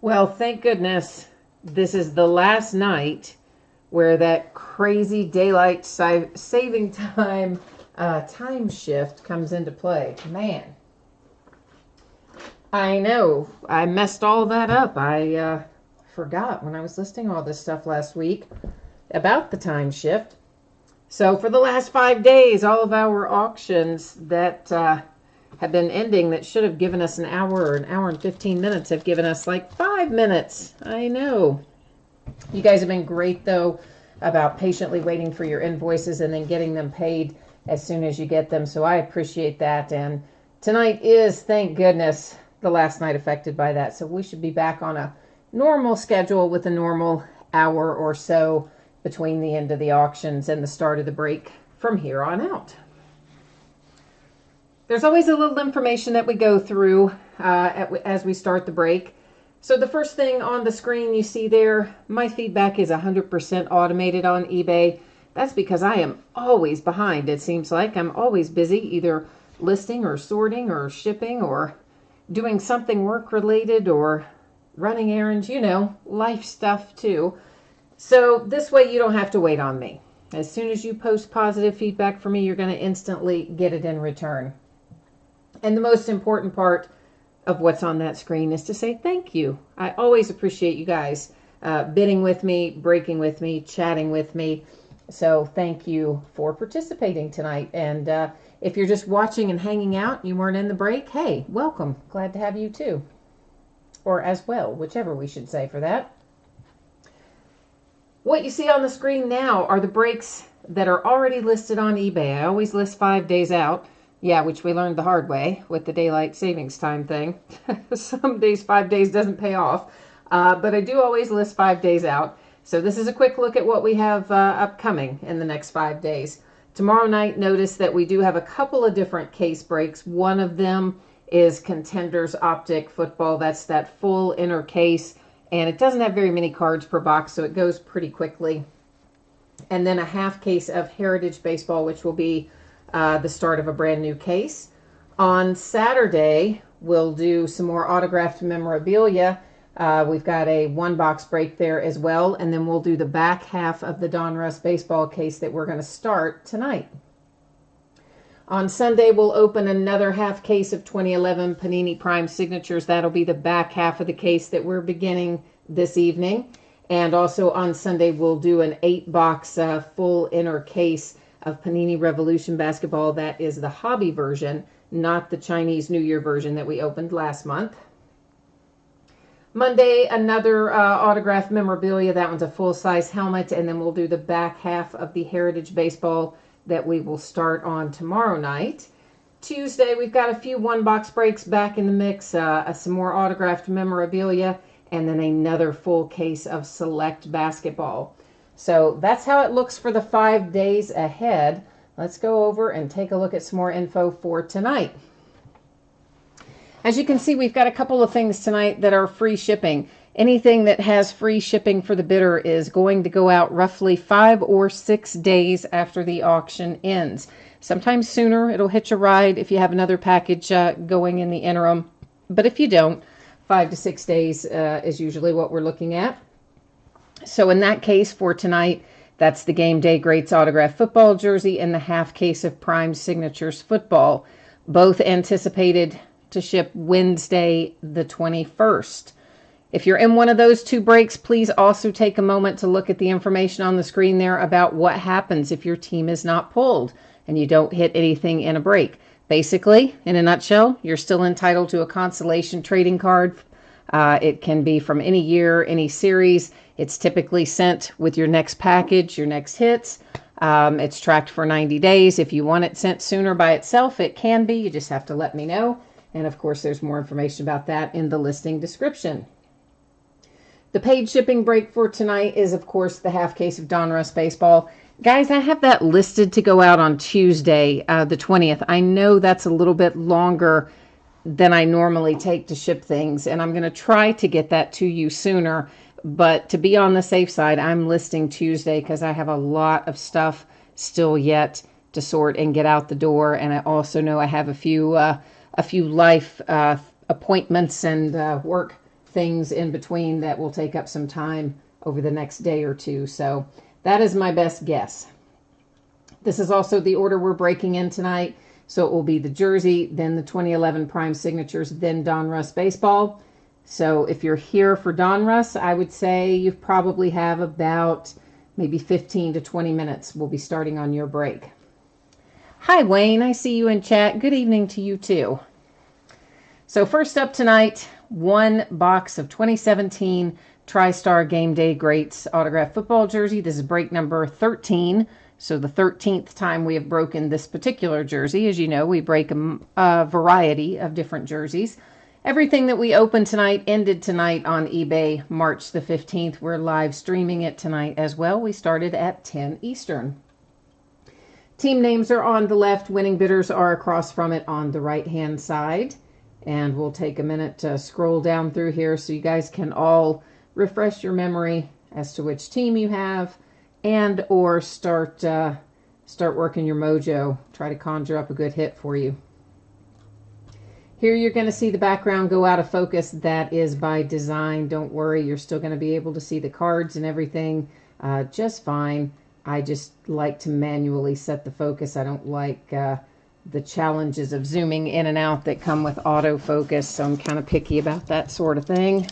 Well, thank goodness this is the last night where that crazy daylight saving time time shift comes into play. Man, I know I messed all that up. I forgot when I was listing all this stuff last week about the time shift. So for the last 5 days, all of our auctions that have been ending that should have given us an hour and 15 minutes have given us like 5 minutes. I know. You guys have been great, though, about patiently waiting for your invoices and then getting them paid as soon as you get them. So I appreciate that. And tonight is, thank goodness, the last night affected by that. So we should be back on a normal schedule with a normal hour or so between the end of the auctions and the start of the break from here on out. There's always a little information that we go through as we start the break. So the first thing on the screen you see there, my feedback is 100% automated on eBay. That's because I am always behind. It seems like I'm always busy either listing or sorting or shipping or doing something work related or running errands, life stuff too. So this way you don't have to wait on me. As soon as you post positive feedback for me, you're going to instantly get it in return. And the most important part of what's on that screen is to say thank you. I always appreciate you guys bidding with me, breaking with me, chatting with me. So thank you for participating tonight. And if you're just watching and hanging out, you weren't in the break, hey, welcome. Glad to have you too. Or as well, whichever we should say for that. What you see on the screen now are the breaks that are already listed on eBay. I always list 5 days out. Yeah, which we learned the hard way with the daylight savings time thing. Some days 5 days doesn't pay off, but I do always list 5 days out. So this is a quick look at what we have upcoming in the next 5 days. Tomorrow night, notice that we do have a couple of different case breaks. One of them is Contenders Optic Football. That's that full inner case, and it doesn't have very many cards per box, so it goes pretty quickly. And then a half case of Heritage Baseball, which will be the start of a brand new case. On Saturday, we'll do some more autographed memorabilia. We've got a one box break there as well, and then we'll do the back half of the Donruss Baseball case that we're going to start tonight. On Sunday, we'll open another half case of 2011 Panini Prime Signatures. That'll be the back half of the case that we're beginning this evening. And also on Sunday, we'll do an 8-box full inner case of Panini Revolution Basketball. That is the hobby version, not the Chinese New Year version that we opened last month. Monday, another autographed memorabilia. That one's a full-size helmet, and then we'll do the back half of the Heritage Baseball that we will start on tomorrow night. Tuesday, we've got a few one-box breaks back in the mix, some more autographed memorabilia, and then another full case of select basketball. So that's how it looks for the 5 days ahead. Let's go over and take a look at some more info for tonight. As you can see, we've got a couple of things tonight that are free shipping. Anything that has free shipping for the bidder is going to go out roughly 5 or 6 days after the auction ends. Sometimes sooner, it'll hitch a ride if you have another package going in the interim. But if you don't, 5 to 6 days is usually what we're looking at. So in that case for tonight, that's the Game Day Greats autographed football jersey and the half case of Prime Signatures football, both anticipated to ship Wednesday the 21st. If you're in one of those two breaks, please also take a moment to look at the information on the screen there about what happens if your team is not pulled and you don't hit anything in a break. Basically, in a nutshell, you're still entitled to a consolation trading card. It can be from any year, any series. It's typically sent with your next package, your next hits. It's tracked for 90 days. If you want it sent sooner by itself, it can be. You just have to let me know. And of course, there's more information about that in the listing description. The paid shipping break for tonight is, of course, the half case of Donruss Baseball. Guys, I have that listed to go out on Tuesday, the 20th. I know that's a little bit longer than I normally take to ship things, and I'm going to try to get that to you sooner. But to be on the safe side, I'm listing Tuesday because I have a lot of stuff still yet to sort and get out the door. And I also know I have a few life appointments and work things in between that will take up some time over the next day or two. So that is my best guess. This is also the order we're breaking in tonight. So it will be the jersey, then the 2011 Prime Signatures, then Donruss Baseball. So if you're here for Donruss, I would say you probably have about maybe 15 to 20 minutes. We'll be starting on your break. Hi, Wayne. I see you in chat. Good evening to you, too. So first up tonight, one box of 2017 TriStar Game Day Greats autographed football jersey. This is break number 13. So the 13th time we have broken this particular jersey. As you know, we break a variety of different jerseys. Everything that we opened tonight ended tonight on eBay March the 15th. We're live streaming it tonight as well. We started at 10 Eastern. Team names are on the left. Winning bidders are across from it on the right-hand side. And we'll take a minute to scroll down through here so you guys can all refresh your memory as to which team you have, and or start working your mojo. Try to conjure up a good hit for you. Here you're going to see the background go out of focus. That is by design. Don't worry, you're still going to be able to see the cards and everything just fine. I just like to manually set the focus. I don't like the challenges of zooming in and out that come with autofocus, so I'm kind of picky about that sort of thing.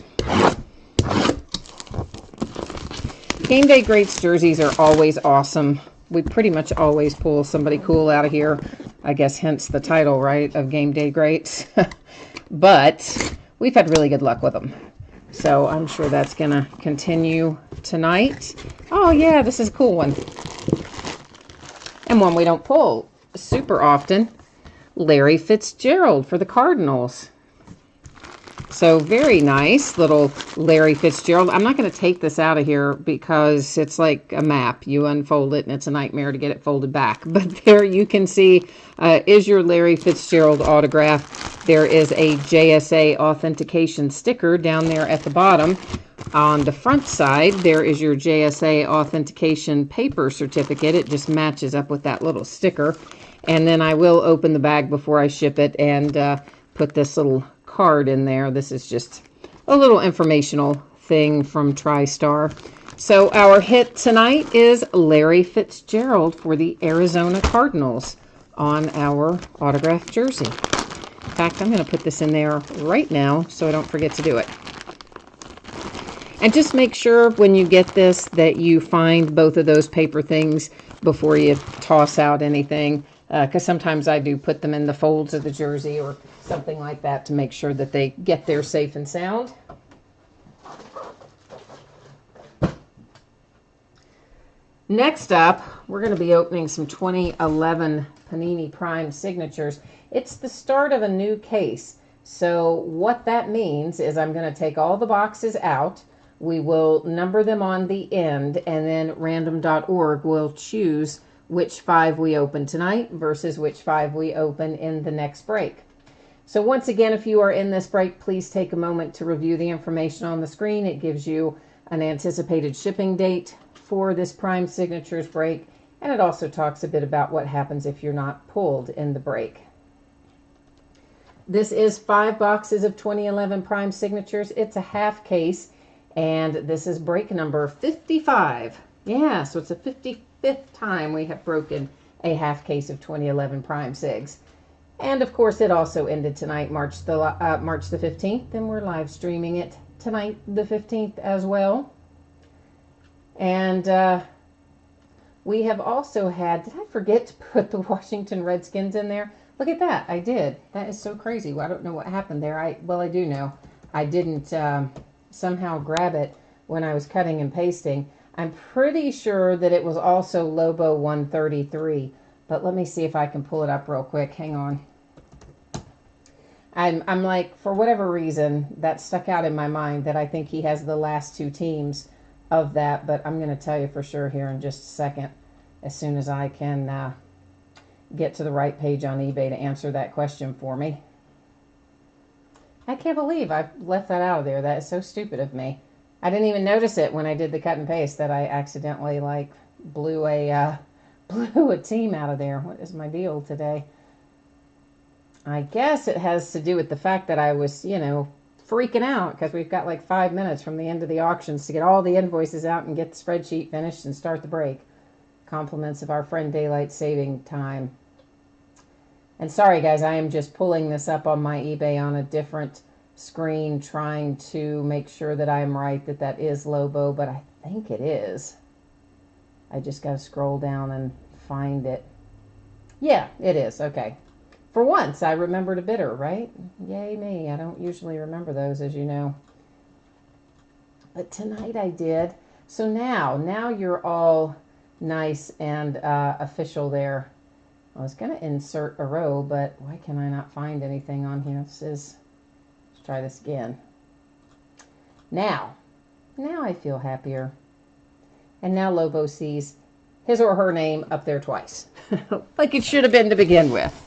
Game Day Greats jerseys are always awesome. We pretty much always pull somebody cool out of here. I guess hence the title, right, of Game Day Greats. But we've had really good luck with them. So I'm sure that's going to continue tonight. Oh, yeah, this is a cool one. And one we don't pull super often. Larry Fitzgerald for the Cardinals. So very nice little Larry Fitzgerald. I'm not going to take this out of here because it's like a map. You unfold it and it's a nightmare to get it folded back. But there you can see is your Larry Fitzgerald autograph. There is a JSA authentication sticker down there at the bottom. On the front side, there is your JSA authentication paper certificate. It just matches up with that little sticker. And then I will open the bag before I ship it and put this little card in there. This is just a little informational thing from TriStar. So our hit tonight is Larry Fitzgerald for the Arizona Cardinals on our autographed jersey. In fact, I'm going to put this in there right now so I don't forget to do it. And just make sure when you get this that you find both of those paper things before you toss out anything, because sometimes I do put them in the folds of the jersey or something like that to make sure that they get there safe and sound. Next up, we're going to be opening some 2011 Panini Prime Signatures. It's the start of a new case. So what that means is I'm going to take all the boxes out. We will number them on the end, and then random.org will choose which 5 we open tonight versus which 5 we open in the next break. So once again, if you are in this break, please take a moment to review the information on the screen. It gives you an anticipated shipping date for this Prime Signatures break, and it also talks a bit about what happens if you're not pulled in the break. This is 5 boxes of 2011 Prime Signatures. It's a half case, and this is break number 55. Yeah, so it's the 55th time we have broken a half case of 2011 Prime Sigs. And of course, it also ended tonight, March the 15th, and we're live streaming it tonight, the 15th, as well. And we have also had, did I forget to put the Washington Redskins in there? Look at that, I did. That is so crazy. Well, I don't know what happened there. Well, I do know. I didn't somehow grab it when I was cutting and pasting. I'm pretty sure that it was also Lobo 133. But let me see if I can pull it up real quick. Hang on. I'm like, for whatever reason, that stuck out in my mind that I think he has the last 2 teams of that. But I'm going to tell you for sure here in just a second, as soon as I can get to the right page on eBay to answer that question for me. I can't believe I left that out of there. That is so stupid of me. I didn't even notice it when I did the cut and paste that I accidentally like blew a team out of there. What is my deal today? I guess it has to do with the fact that I was, freaking out because we've got like 5 minutes from the end of the auctions to get all the invoices out and get the spreadsheet finished and start the break. Compliments of our friend Daylight Saving Time. And sorry guys, I am just pulling this up on my eBay on a different screen, trying to make sure that I'm right, that that is Lobo, but I think it is. I just got to scroll down and find it. Yeah, it is. Okay. For once, I remembered a bidder, right? Yay me. I don't usually remember those, as you know. But tonight I did. So now you're all nice and official there. I was going to insert a row, but why can I not find anything on here? Let's try this again. Now I feel happier. And now Lobo sees his or her name up there twice. Like it should have been to begin with.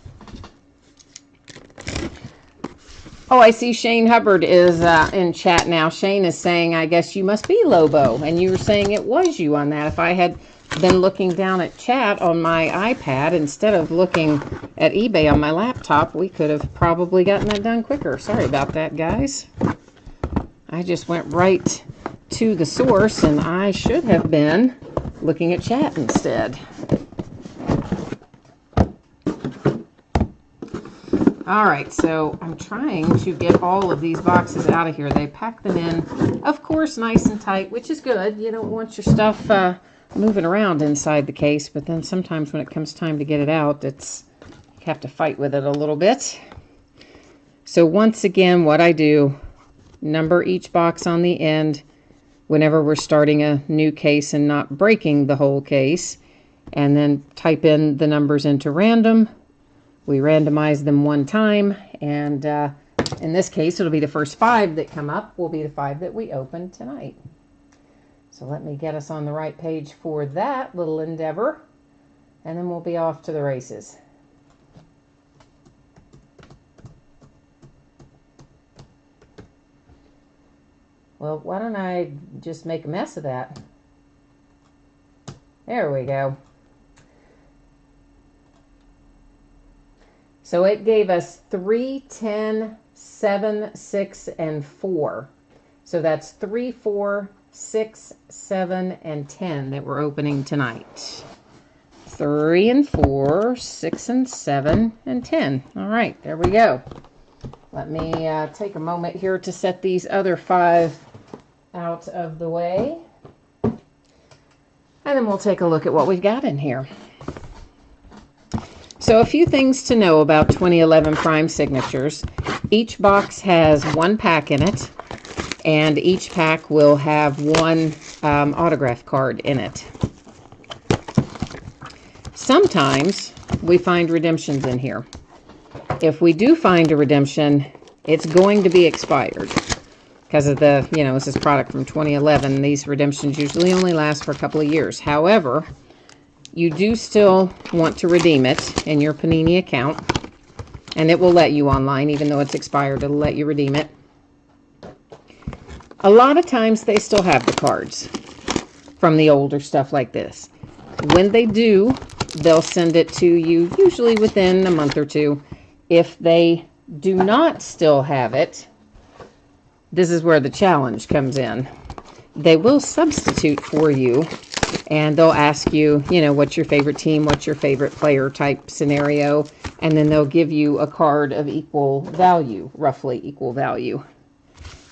Oh, I see Shane Hubbard is in chat now. Shane is saying, I guess you must be Lobo. And you were saying it was you on that. If I had been looking down at chat on my iPad instead of looking at eBay on my laptop, we could have probably gotten that done quicker. Sorry about that, guys. I just went right to the source, and I should have been looking at chat instead. All right, so I'm trying to get all of these boxes out of here. They pack them in, of course, nice and tight, which is good. You don't want your stuff moving around inside the case, but then sometimes when it comes time to get it out, you have to fight with it a little bit. So once again, what I do, number each box on the end whenever we're starting a new case and not breaking the whole case, and then type in the numbers into random. We randomize them one time, and in this case, it'll be the first 5 that come up will be the 5 that we open tonight. So let me get us on the right page for that little endeavor, and then we'll be off to the races. Well, why don't I just make a mess of that? There we go. So it gave us 3, 10, 7, 6, and 4. So that's 3, 4, 6, 7, and 10 that we're opening tonight. 3 and 4, 6 and 7, and 10. All right, there we go. Let me take a moment here to set these other 5 out of the way. And then we'll take a look at what we've got in here. So a few things to know about 2011 Prime Signatures. Each box has 1 pack in it, and each pack will have 1 autograph card in it. Sometimes we find redemptions in here. If we do find a redemption, it's going to be expired. Because of the, this is product from 2011. These redemptions usually only last for a couple of years. However, you do still want to redeem it in your Panini account, and it will let you online, even though it's expired. It'll let you redeem it. A lot of times they still have the cards from the older stuff like this. When they do, they'll send it to you usually within a month or 2. If they do not still have it, this is where the challenge comes in. They will substitute for you, and they'll ask you, what's your favorite team, what's your favorite player type scenario, and then they'll give you a card of equal value, roughly equal value.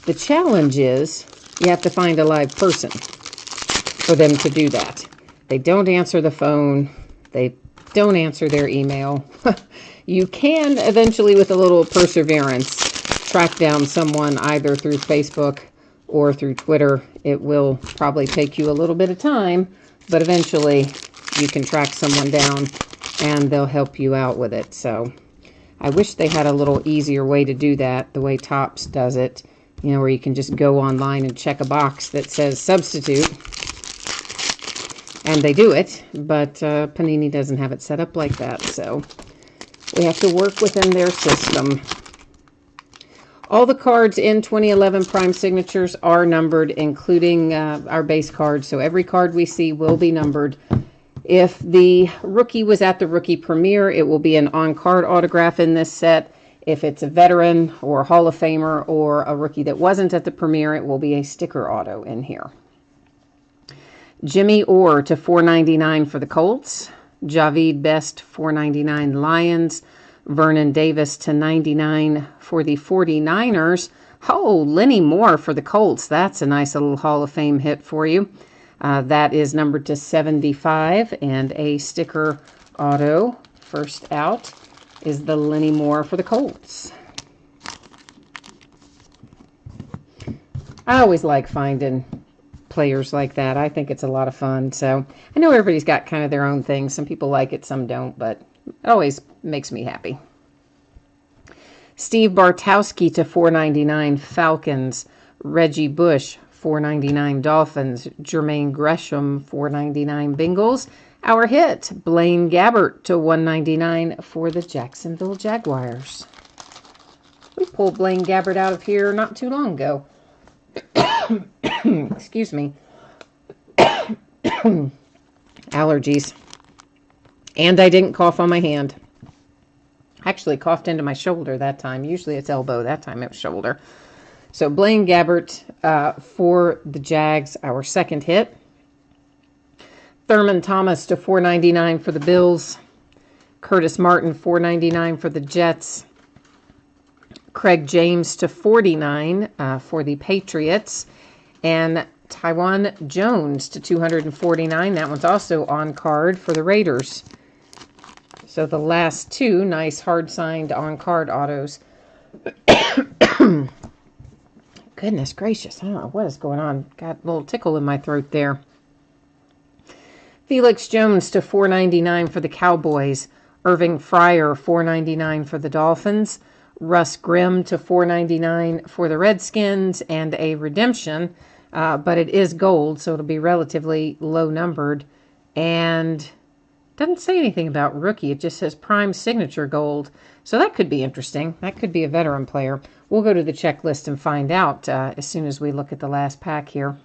The challenge is you have to find a live person for them to do that. They don't answer the phone. They don't answer their email. You can eventually, with a little perseverance, track down someone either through Facebook or through Twitter. It will probably take you a little bit of time, but eventually you can track someone down and they'll help you out with it. So I wish they had a little easier way to do that, the way Topps does it, where you can just go online and check a box that says substitute, and they do it, but Panini doesn't have it set up like that, so we have to work within their system. All the cards in 2011 Prime Signatures are numbered, including our base cards. So every card we see will be numbered. If the rookie was at the rookie premiere, it will be an on-card autograph in this set. If it's a veteran or Hall of Famer or a rookie that wasn't at the premiere, it will be a sticker auto in here. Jimmy Orr to $4.99 for the Colts. Javid Best $4.99 Lions. Vernon Davis to $99 for the 49ers. Oh, Lenny Moore for the Colts. That's a nice little Hall of Fame hit for you. That is numbered to 75, and a sticker auto. First out is the Lenny Moore for the Colts. I always like finding players like that. I think it's a lot of fun. So I know everybody's got kind of their own thing. Some people like it, some don't, but it always makes me happy. Steve Bartowski to $4.99 Falcons. Reggie Bush $4.99 Dolphins. Jermaine Gresham $4.99 Bengals. Our hit, Blaine Gabbert to $1.99 for the Jacksonville Jaguars. We pulled Blaine Gabbert out of here not too long ago. Excuse me. Allergies. And I didn't cough on my hand. Actually coughed into my shoulder that time. Usually it's elbow. That time it was shoulder. So Blaine Gabbert for the Jags, our second hit. Thurman Thomas to $4.99 for the Bills. Curtis Martin $4.99 for the Jets. Craig James to $49 for the Patriots. And Tywan Jones to $249. That one's also on card for the Raiders. So the last two nice hard-signed on-card autos. Goodness gracious, I don't know what is going on. Got a little tickle in my throat there. Felix Jones to $4.99 for the Cowboys. Irving Fryer $4.99 for the Dolphins. Russ Grimm to $4.99 for the Redskins, and a redemption, but it is gold, so it'll be relatively low numbered. And doesn't say anything about rookie. It just says Prime Signature Gold. So that could be interesting. That could be a veteran player. We'll go to the checklist and find out as soon as we look at the last pack here.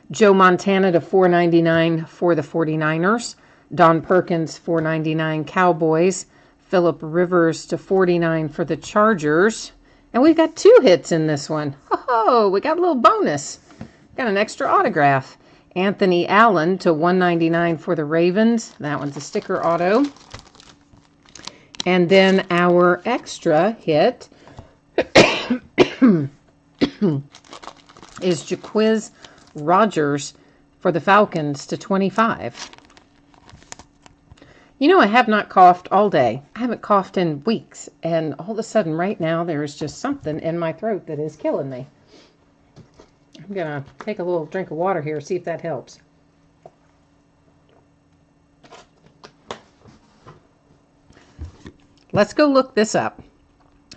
Joe Montana to $4.99 for the 49ers. Don Perkins $4.99 Cowboys. Phillip Rivers to $49 for the Chargers. And we've got two hits in this one. Oh, we got a little bonus. Got an extra autograph. Anthony Allen to $1.99 for the Ravens. That one's a sticker auto. And then our extra hit is Jaquiz Rogers for the Falcons to $25. You know, I have not coughed all day. I haven't coughed in weeks. And all of a sudden, right now, there is just something in my throat that is killing me. I'm going to take a little drink of water here, see if that helps. Let's go look this up.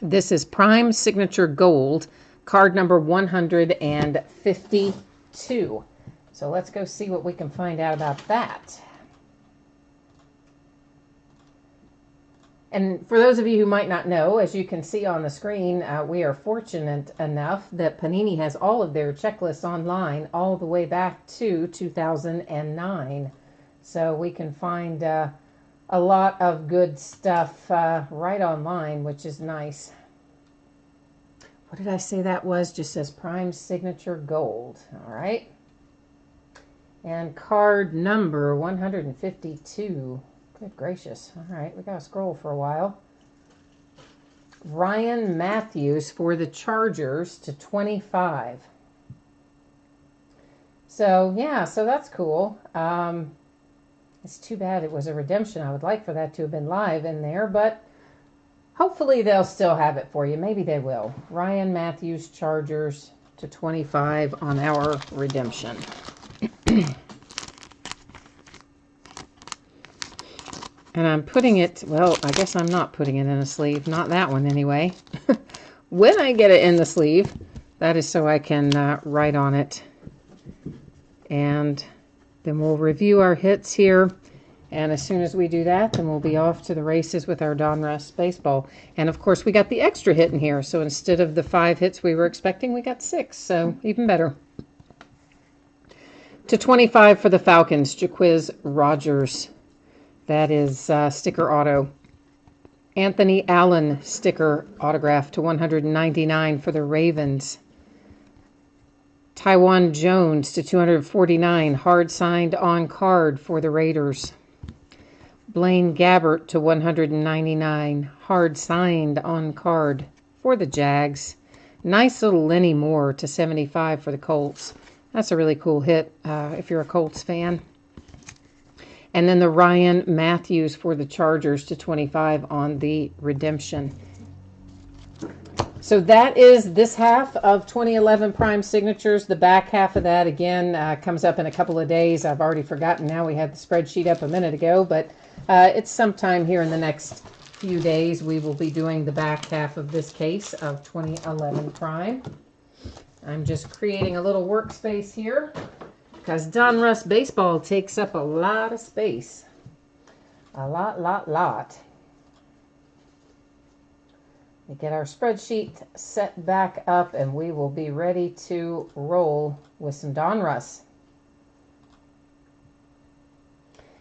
This is Prime Signature Gold, card number 152. So let's go see what we can find out about that. And for those of you who might not know, as you can see on the screen, we are fortunate enough that Panini has all of their checklists online all the way back to 2009. So we can find a lot of good stuff right online, which is nice. What did I say that was? Just says Prime Signature Gold. All right. And card number 152. Good gracious. All right, we got to scroll for a while. Ryan Matthews for the Chargers to $25. So, yeah, so that's cool. It's too bad it was a redemption. I would like for that to have been live in there, but hopefully they'll still have it for you. Maybe they will. Ryan Matthews, Chargers to $25 on our redemption. And I'm putting it, well, I guess I'm not putting it in a sleeve. Not that one anyway. When I get it in the sleeve, that is so I can write on it. And then we'll review our hits here. And as soon as we do that, then we'll be off to the races with our Donruss Baseball. And of course, we got the extra hit in here. So instead of the 5 hits we were expecting, we got 6. So even better. To $25 for the Falcons, Jaquiz Rogers. That is sticker auto. Anthony Allen sticker autograph to 199 for the Ravens. Taiwan Jones to 249, hard signed on card for the Raiders. Blaine Gabbert to 199, hard signed on card for the Jags. Nice little Lenny Moore to 75 for the Colts. That's a really cool hit if you're a Colts fan. And then the Ryan Matthews for the Chargers to 25 on the redemption. So that is this half of 2011 Prime Signatures. The back half of that, again, comes up in a couple of days. I've already forgotten now. We had the spreadsheet up a minute ago, but it's sometime here in the next few days. We will be doing the back half of this case of 2011 Prime. I'm just creating a little workspace here because Donruss Baseball takes up a lot of space. A lot. We get our spreadsheet set back up and we will be ready to roll with some Donruss.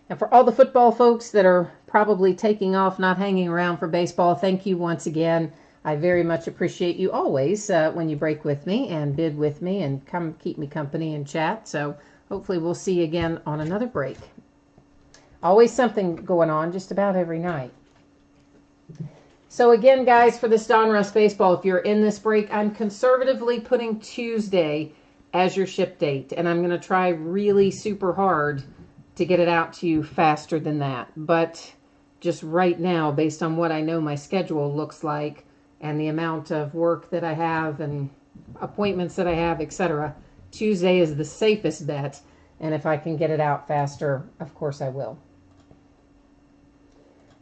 And for all the football folks that are probably taking off, not hanging around for baseball, thank you once again. I very much appreciate you always when you break with me and bid with me and come keep me company and chat. So hopefully we'll see you again on another break. Always something going on just about every night. So again, guys, for this Donruss Baseball, if you're in this break, I'm conservatively putting Tuesday as your ship date. And I'm going to try really super hard to get it out to you faster than that. But just right now, based on what I know my schedule looks like and the amount of work that I have and appointments that I have, etc., Tuesday is the safest bet. And if I can get it out faster, of course I will.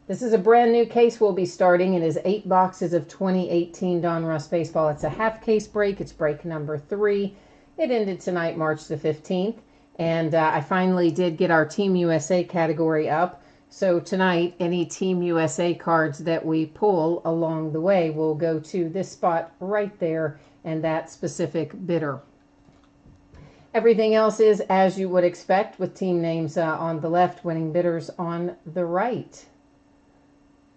This is a brand new case we'll be starting. It is 8 boxes of 2018 Donruss Baseball. It's a half case break. It's break number 3. It ended tonight, March the 15th. And I finally did get our Team USA category up. So tonight, any Team USA cards that we pull along the way will go to this spot right there and that specific bidder. Everything else is as you would expect with team names on the left, winning bidders on the right.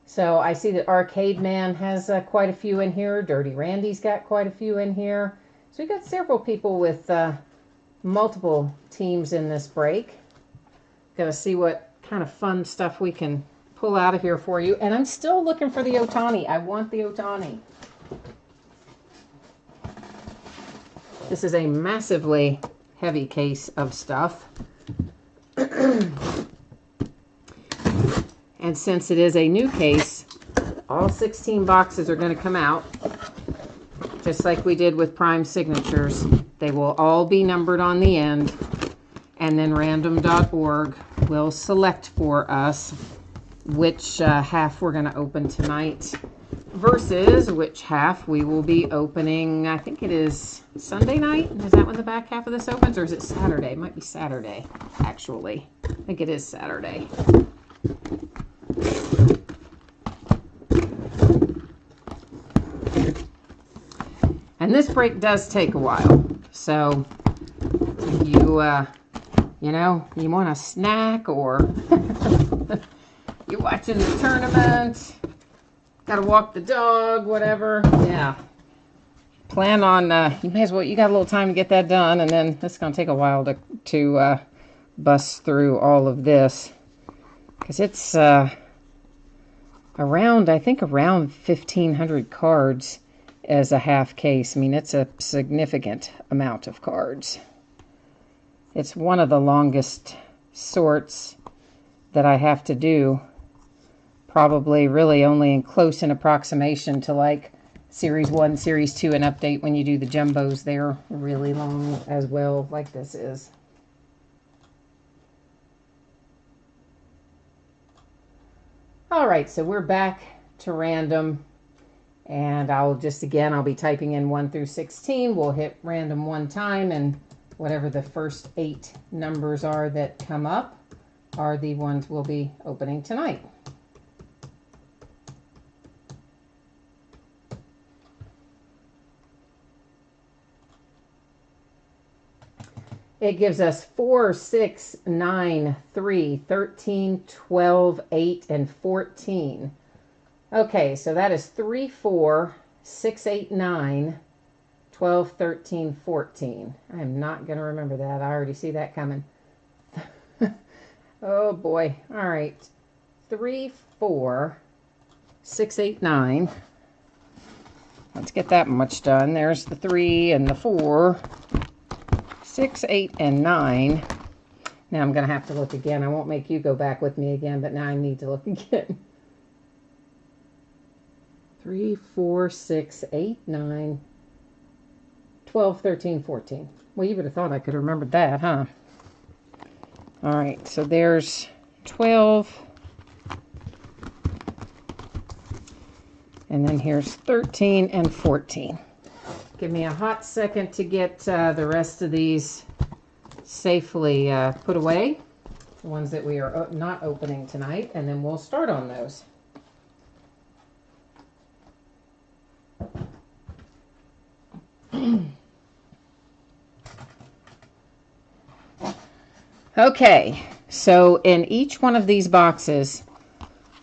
So I see that Arcade Man has quite a few in here. Dirty Randy's got quite a few in here. So we've got several people with multiple teams in this break. Gonna see what kind of fun stuff we can pull out of here for you. And I'm still looking for the Ohtani. I want the Ohtani. This is a massively heavy case of stuff. And since it is a new case, all 16 boxes are going to come out, just like we did with Prime Signatures. They will all be numbered on the end, and then random.org will select for us which half we're going to open tonight versus which half we will be opening. I think it is Sunday night. Is that when the back half of this opens, or is it Saturday? It might be Saturday, actually. I think it is Saturday. And this break does take a while. So if you want a snack or you're watching the tournament, got to walk the dog, whatever, yeah. Plan on, you may as well, you got a little time to get that done, and then it's going to take a while to bust through all of this. Because it's around 1,500 cards as a half case. I mean, it's a significant amount of cards. It's one of the longest sorts that I have to do. Probably really only in close an approximation to like Series 1, Series 2, and Update when you do the jumbos. They're really long as well, like this is. All right, so we're back to random. And I'll be typing in 1 through 16. We'll hit random one time, and whatever the first 8 numbers are that come up are the ones we'll be opening tonight. It gives us 4, 6, 9, 3, 13, 12, 8, and 14. Okay, so that is 3, 4, 6, 8, 9, 12, 13, 14. I am not going to remember that. I already see that coming. Oh boy. All right. 3, 4, 6, 8, 9. Let's get that much done. There's the 3 and the 4. 6, 8, and 9. Now I'm going to have to look again. I won't make you go back with me again, but now I need to look again. 3, 4, 6, 8, 9, 12, 13, 14. Well, you would have thought I could have remembered that, huh? All right, so there's 12. And then here's 13 and 14. Give me a hot second to get the rest of these safely put away. The ones that we are not opening tonight, and then we'll start on those. Okay, so in each one of these boxes,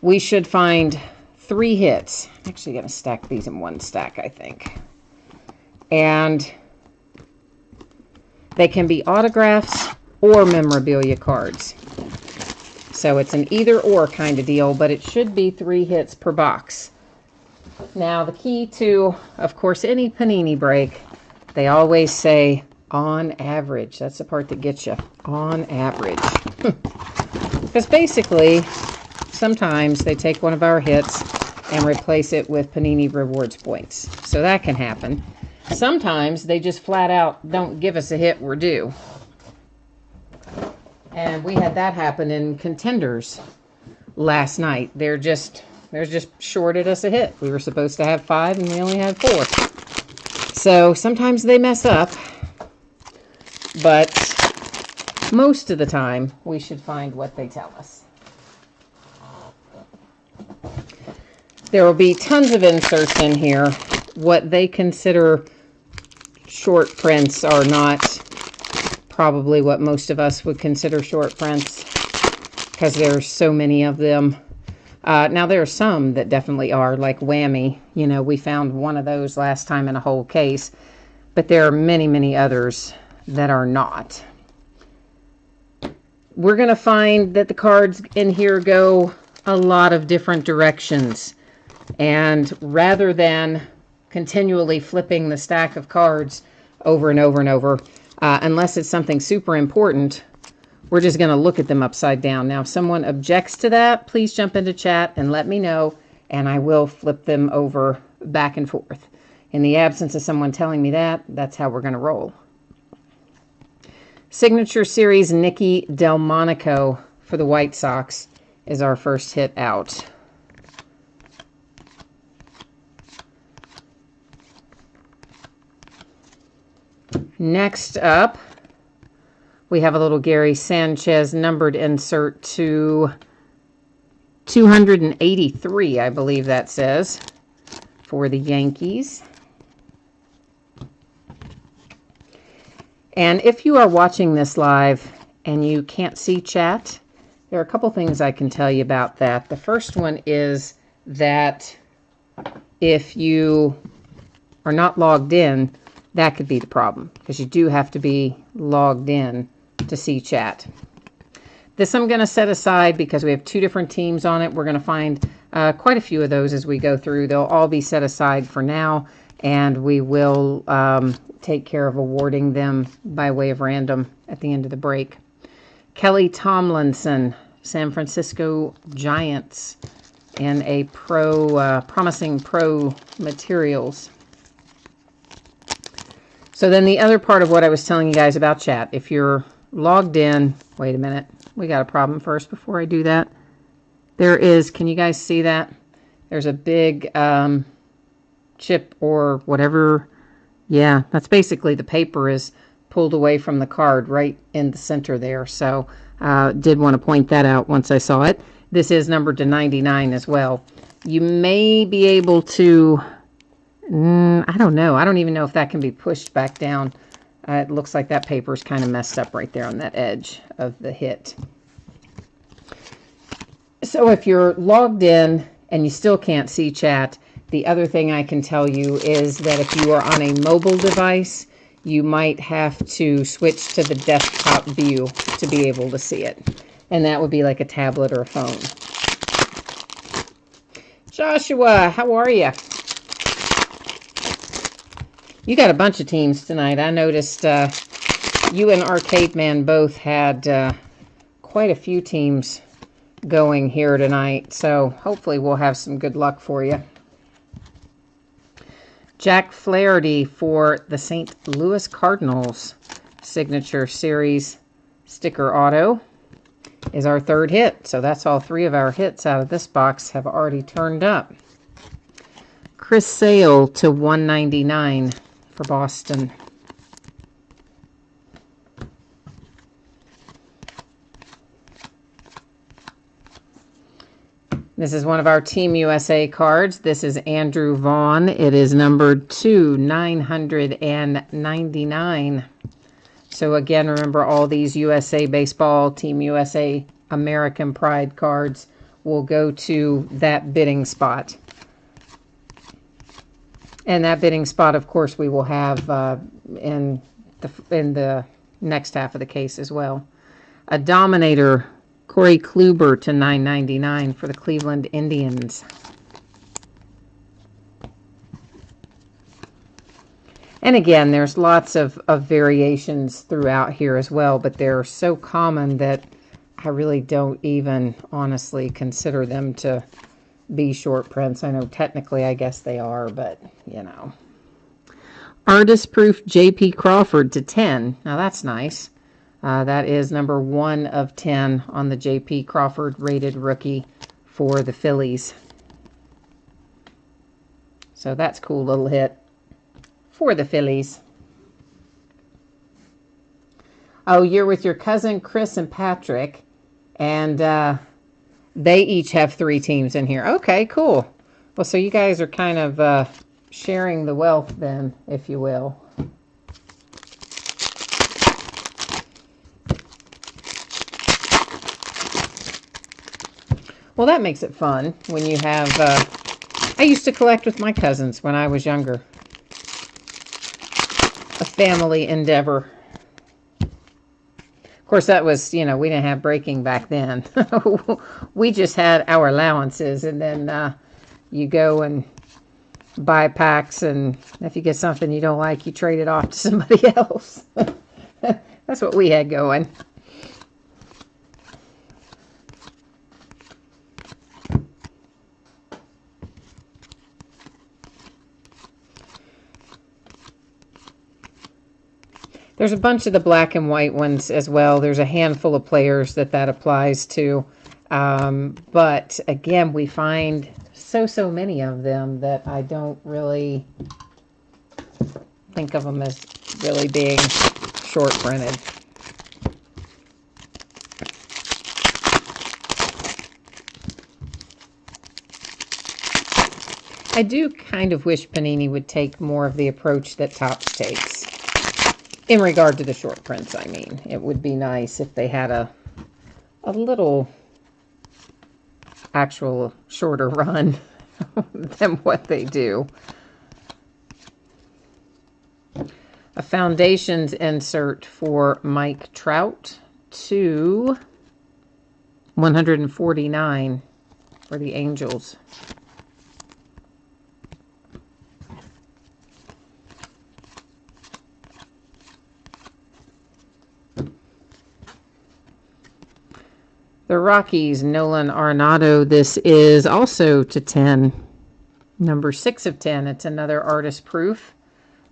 we should find 3 hits. I'm actually going to stack these in one stack, I think. And they can be autographs or memorabilia cards. So it's an either or kind of deal, but it should be 3 hits per box. Now, the key to, of course, any Panini break, they always say on average. That's the part that gets you. On average. Because basically, sometimes they take one of our hits and replace it with Panini Rewards points. So that can happen. Sometimes they just flat out don't give us a hit we're due. And we had that happen in Contenders last night. They're just shorted us a hit. We were supposed to have 5 and we only had 4. So sometimes they mess up. But most of the time, we should find what they tell us. There will be tons of inserts in here. What they consider short prints are not probably what most of us would consider short prints, because there's so many of them. Now, there are some that definitely are, like Whammy. You know, we found one of those last time in a whole case. But there are many, many others that are not. We're going to find that the cards in here go a lot of different directions. And rather than continually flipping the stack of cards over and over and over, unless it's something super important, we're just going to look at them upside down. Now, if someone objects to that, please jump into chat and let me know, and I will flip them over back and forth. In the absence of someone telling me that, that's how we're going to roll. Signature Series Nicky Delmonico for the White Sox is our first hit out. Next up, we have a little Gary Sanchez numbered insert to 283, I believe that says, for the Yankees. And if you are watching this live and you can't see chat, there are a couple things I can tell you about that. The first one is that if you are not logged in, that could be the problem, because you do have to be logged in to see chat. This I'm going to set aside because we have 2 different teams on it. We're going to find quite a few of those as we go through. They'll all be set aside for now, and we will take care of awarding them by way of random at the end of the break. Kelly Tomlinson, San Francisco Giants, in a promising pro materials. So then the other part of what I was telling you guys about chat, if you're logged in, wait a minute, we got a problem first before I do that. There is, can you guys see that? There's a big chip or whatever. Yeah, that's basically the paper is pulled away from the card right in the center there. So did want to point that out once I saw it. This is numbered to 99 as well. You may be able to, I don't know. I don't even know if that can be pushed back down. It looks like that paper is kind of messed up right there on that edge of the hit. So if you're logged in and you still can't see chat, the other thing I can tell you is that if you are on a mobile device, you might have to switch to the desktop view to be able to see it. And that would be like a tablet or a phone. Joshua, how are you? You got a bunch of teams tonight. I noticed you and Arcade Man both had quite a few teams going here tonight. So hopefully we'll have some good luck for you. Jack Flaherty for the St. Louis Cardinals Signature Series sticker auto is our third hit. So that's all three of our hits out of this box have already turned up. Chris Sale to 199 for Boston. This is one of our Team USA cards. This is Andrew Vaughn. It is numbered 2/999. So again, remember all these USA Baseball, Team USA, American Pride cards will go to that bidding spot. And that bidding spot, of course, we will have in the next half of the case as well. A Dominator, Corey Kluber to 999 for the Cleveland Indians. And again, there's lots of variations throughout here as well, but they're so common that I really don't even honestly consider them to be short prints. I know technically I guess they are, but you know. Artist Proof J.P. Crawford to 10. Now that's nice. That is number 1 of 10 on the J.P. Crawford rated rookie for the Phillies. So that's a cool little hit for the Phillies. Oh, you're with your cousin Chris and Patrick, and they each have 3 teams in here. Okay, cool. Well, so you guys are kind of sharing the wealth then, if you will. Well, that makes it fun when you have, I used to collect with my cousins when I was younger. A family endeavor. Of course, that was, you know, we didn't have breaking back then. We just had our allowances, and then you go and buy packs, and if you get something you don't like, you trade it off to somebody else. That's what we had going. There's a bunch of the black and white ones as well. There's a handful of players that applies to. But again, we find so many of them that I don't really think of them as really being short printed. I do kind of wish Panini would take more of the approach that Topps takes. In regard to the short prints, I mean. It would be nice if they had a little actual shorter run than what they do. A Foundations insert for Mike Trout to 149 for the Angels. The Rockies, Nolan Arenado. This is also to 10. Number 6 of 10. It's another artist proof.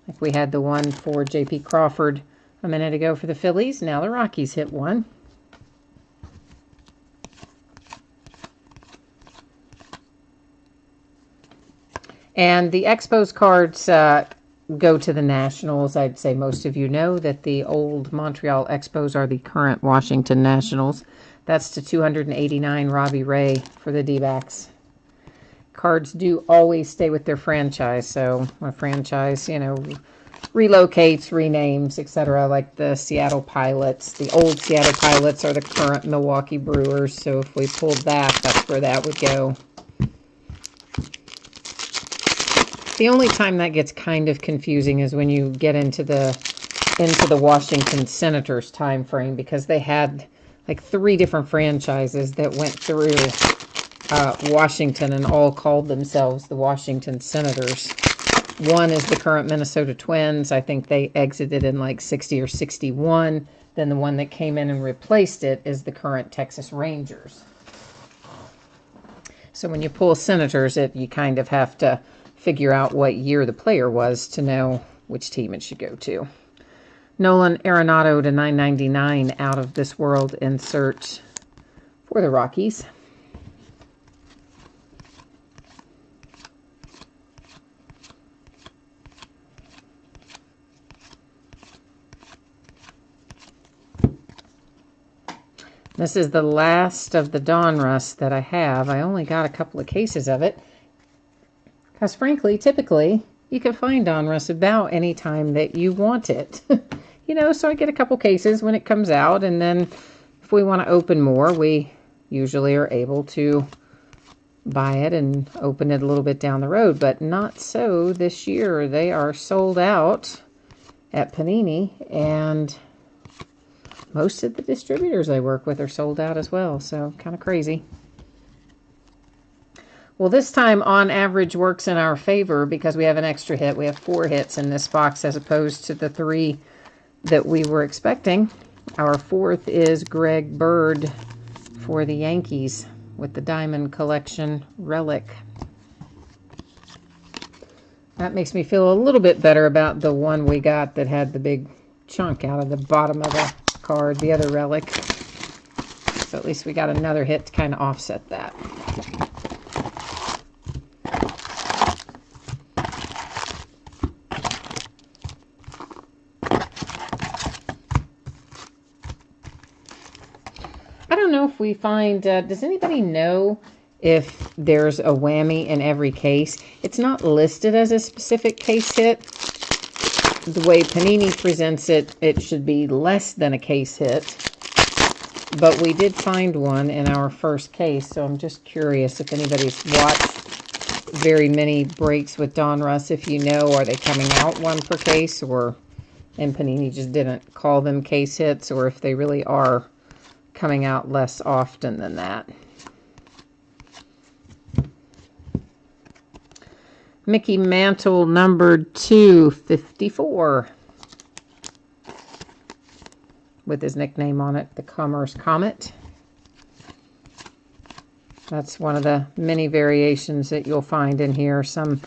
Like we had the one for J.P. Crawford a minute ago for the Phillies. Now the Rockies hit one. And the Expos cards go to the Nationals. I'd say most of you know that the old Montreal Expos are the current Washington Nationals. That's to 289 Robbie Ray for the D-backs. Cards do always stay with their franchise. So a franchise, you know, relocates, renames, etc. Like the Seattle Pilots. The old Seattle Pilots are the current Milwaukee Brewers. So if we pulled that, that's where that would go. The only time that gets kind of confusing is when you get into the Washington Senators time frame, because they had like 3 different franchises that went through Washington and all called themselves the Washington Senators. One is the current Minnesota Twins. I think they exited in like 60 or 61. Then the one that came in and replaced it is the current Texas Rangers. So when you pull Senators, you kind of have to figure out what year the player was to know which team it should go to. Nolan Arenado to 999 out of this world insert for the Rockies. This is the last of the Donruss that I have. I only got a couple of cases of it, because frankly, typically, you can find Donruss about any time that you want it. You know, so I get a couple cases when it comes out, and then if we want to open more, we usually are able to buy it and open it a little bit down the road, but not so this year. They are sold out at Panini, and most of the distributors I work with are sold out as well, so kind of crazy. Well, this time on average works in our favor because we have an extra hit. We have 4 hits in this box as opposed to the 3 that we were expecting. Our 4th is Greg Bird for the Yankees with the Diamond Collection relic. That makes me feel a little bit better about the one we got that had the big chunk out of the bottom of the card, the other relic. So at least we got another hit to kind of offset that. I don't know if we find, does anybody know if there's a whammy in every case? It's not listed as a specific case hit. The way Panini presents it, it should be less than a case hit. But we did find one in our first case, so I'm just curious if anybody's watched very many breaks with Donruss. If you know, are they coming out 1 per case, and Panini just didn't call them case hits, or if they really are coming out less often than that. Mickey Mantle, numbered 254. With his nickname on it, the Commerce Comet. That's one of the many variations that you'll find in here. Some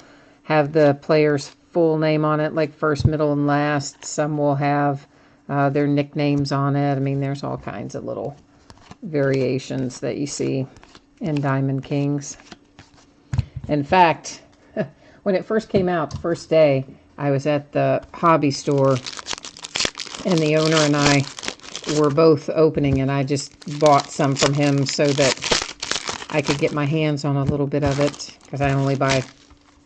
have the player's full name on it, like first, middle, and last. Some will have their nicknames on it. I mean, there's all kinds of little variations that you see in Diamond Kings. In fact, when it first came out, the first day, I was at the hobby store, and the owner and I were both opening, and I just bought some from him so that I could get my hands on a little bit of it, because I only buy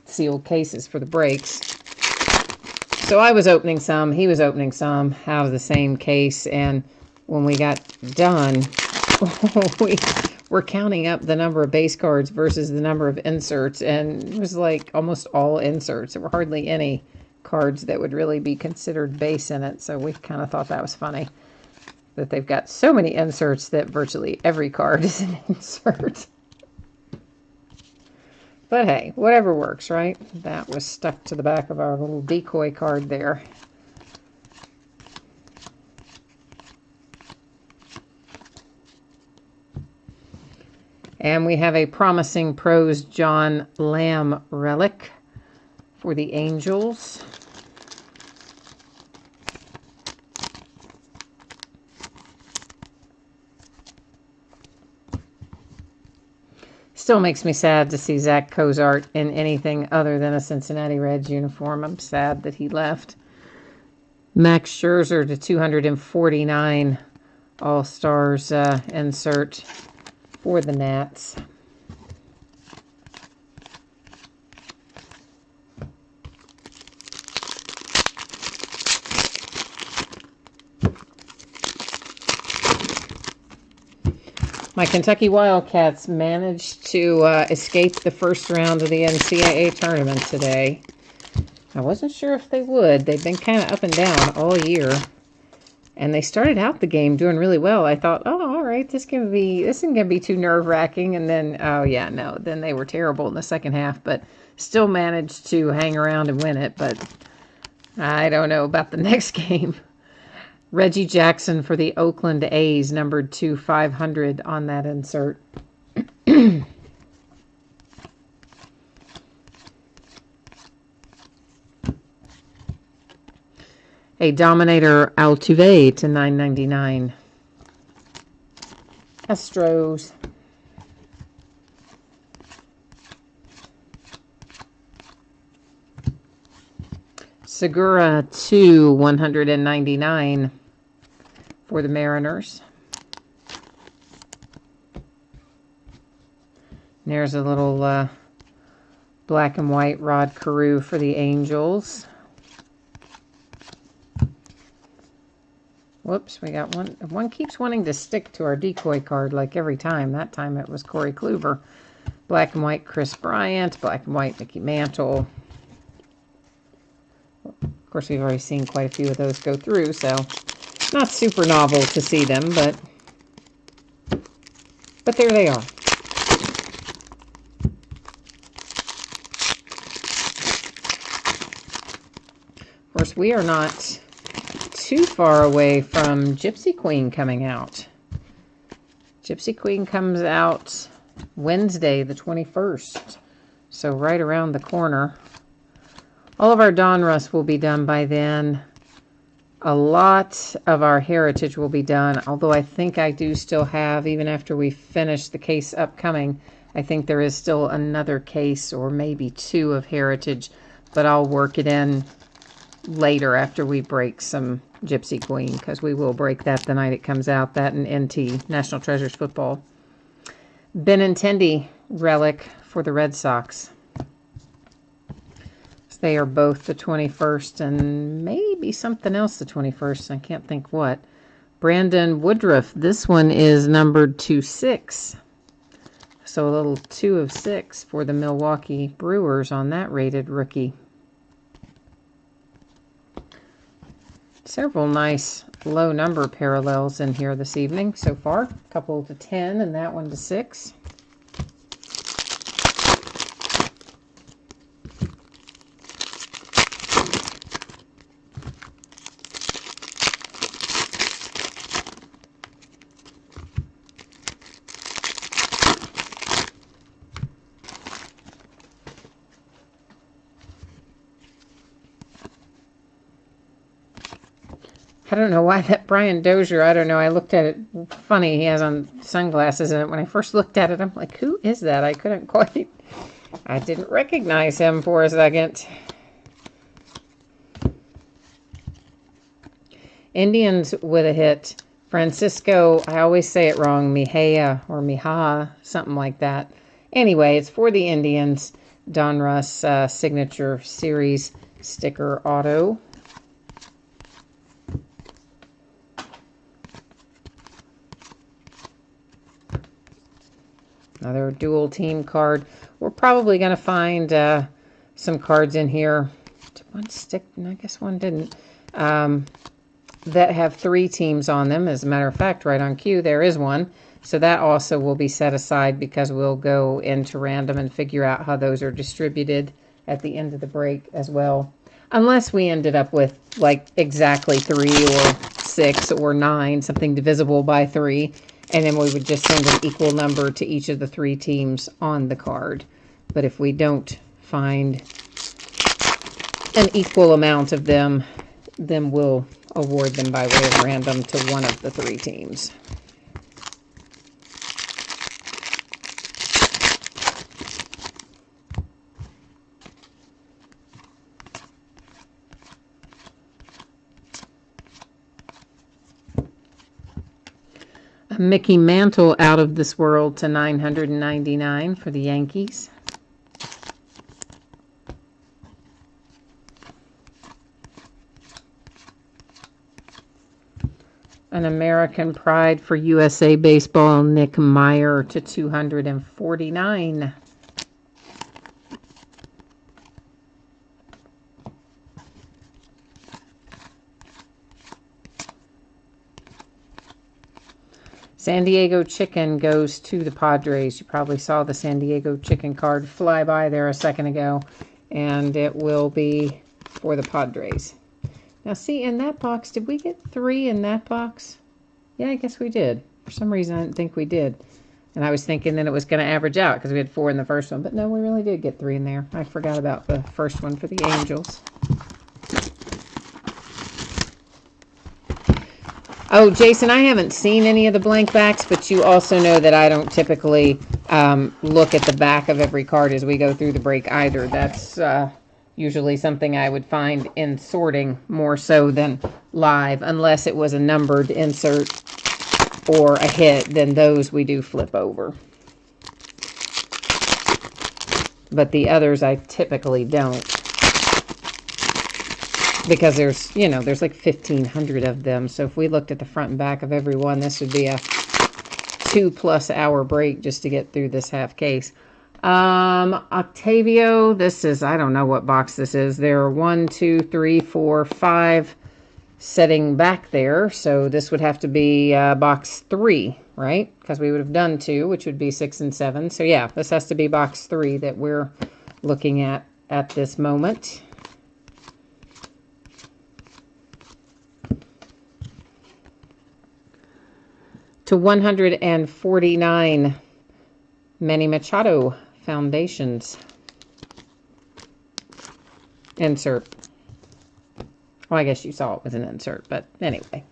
sealed cases for the breaks. So I was opening some, he was opening some out of the same case, and when we got done, we were counting up the number of base cards versus the number of inserts, and it was like almost all inserts. There were hardly any cards that would really be considered base in it, so we kind of thought that was funny, that they've got so many inserts that virtually every card is an insert. But hey, whatever works, right? That was stuck to the back of our little decoy card there. And we have a Promising Pros John Lamb relic for the Angels. Still makes me sad to see Zach Cozart in anything other than a Cincinnati Reds uniform. I'm sad that he left. Max Scherzer to 249 All-Stars insert for the Nats. My Kentucky Wildcats managed to escape the first round of the NCAA tournament today. I wasn't sure if they would. They've been kind of up and down all year. And they started out the game doing really well. I thought, oh, all right, this isn't gonna be too nerve-wracking. And then, oh yeah, no, then they were terrible in the second half, but still managed to hang around and win it. But I don't know about the next game. Reggie Jackson for the Oakland A's, numbered to 500 on that insert. A Dominator Altuve to 9.99. Astros. Segura to 199 for the Mariners. There's a little black and white Rod Carew for the Angels. Whoops, we got one. One keeps wanting to stick to our decoy card like every time. That time it was Corey Kluber. Black and white Chris Bryant. Black and white Mickey Mantle. Of course, we've already seen quite a few of those go through, so not super novel to see them, but there they are. Of course, we are not too far away from Gypsy Queen coming out. Gypsy Queen comes out Wednesday, the 21st. So right around the corner. All of our Donruss will be done by then. A lot of our Heritage will be done, although I think I do still have, even after we finish the case upcoming, I think there is still another case or maybe two of Heritage, but I'll work it in later after we break some Gypsy Queen, because we will break that the night it comes out, that and NT, National Treasures Football. Benintendi relic for the Red Sox. So they are both the 21st and maybe something else the 21st. I can't think what. Brandon Woodruff. This one is numbered to 6. So a little 2 of 6 for the Milwaukee Brewers on that rated rookie. Several nice low number parallels in here this evening so far. A couple to 10 and that one to 6. I don't know why that Brian Dozier, I don't know, I looked at it funny. He has on sunglasses, and when I first looked at it, I'm like, who is that? I didn't recognize him for a second. Indians with a hit. Francisco, I always say it wrong, Mejia or Miha, something like that. Anyway, it's for the Indians. Donruss Signature Series sticker auto. Another dual team card. We're probably going to find some cards in here. Did one stick? I guess one didn't. That have 3 teams on them. As a matter of fact, right on cue, there is one. So that also will be set aside because we'll go into random and figure out how those are distributed at the end of the break as well. Unless we ended up with like exactly 3 or 6 or 9, something divisible by 3. And then we would just send an equal number to each of the 3 teams on the card. But if we don't find an equal amount of them, then we'll award them by way of random to one of the 3 teams. Mickey Mantle out of this world to 999 for the Yankees. An American Pride for USA Baseball, Nick Meyer to 249. San Diego Chicken goes to the Padres. You probably saw the San Diego Chicken card fly by there a second ago, and it will be for the Padres. Now, see, in that box, did we get 3 in that box? Yeah, I guess we did. For some reason, I didn't think we did. And I was thinking that it was going to average out because we had 4 in the first one. But no, we really did get 3 in there. I forgot about the first one for the Angels. Oh, Jason, I haven't seen any of the blank backs, but you also know that I don't typically look at the back of every card as we go through the break either. That's usually something I would find in sorting more so than live, unless it was a numbered insert or a hit, then those we do flip over. But the others I typically don't. Because there's, you know, there's like 1,500 of them. So if we looked at the front and back of every one, this would be a 2+ hour break just to get through this half case. Octavio, this is, I don't know what box this is. There are 1, 2, 3, 4, 5 setting back there. So this would have to be box 3, right? Because we would have done 2, which would be 6 and 7. So yeah, this has to be box 3 that we're looking at this moment. To 149, Manny Machado Foundations. Insert. Well, I guess you saw it was an insert, but anyway.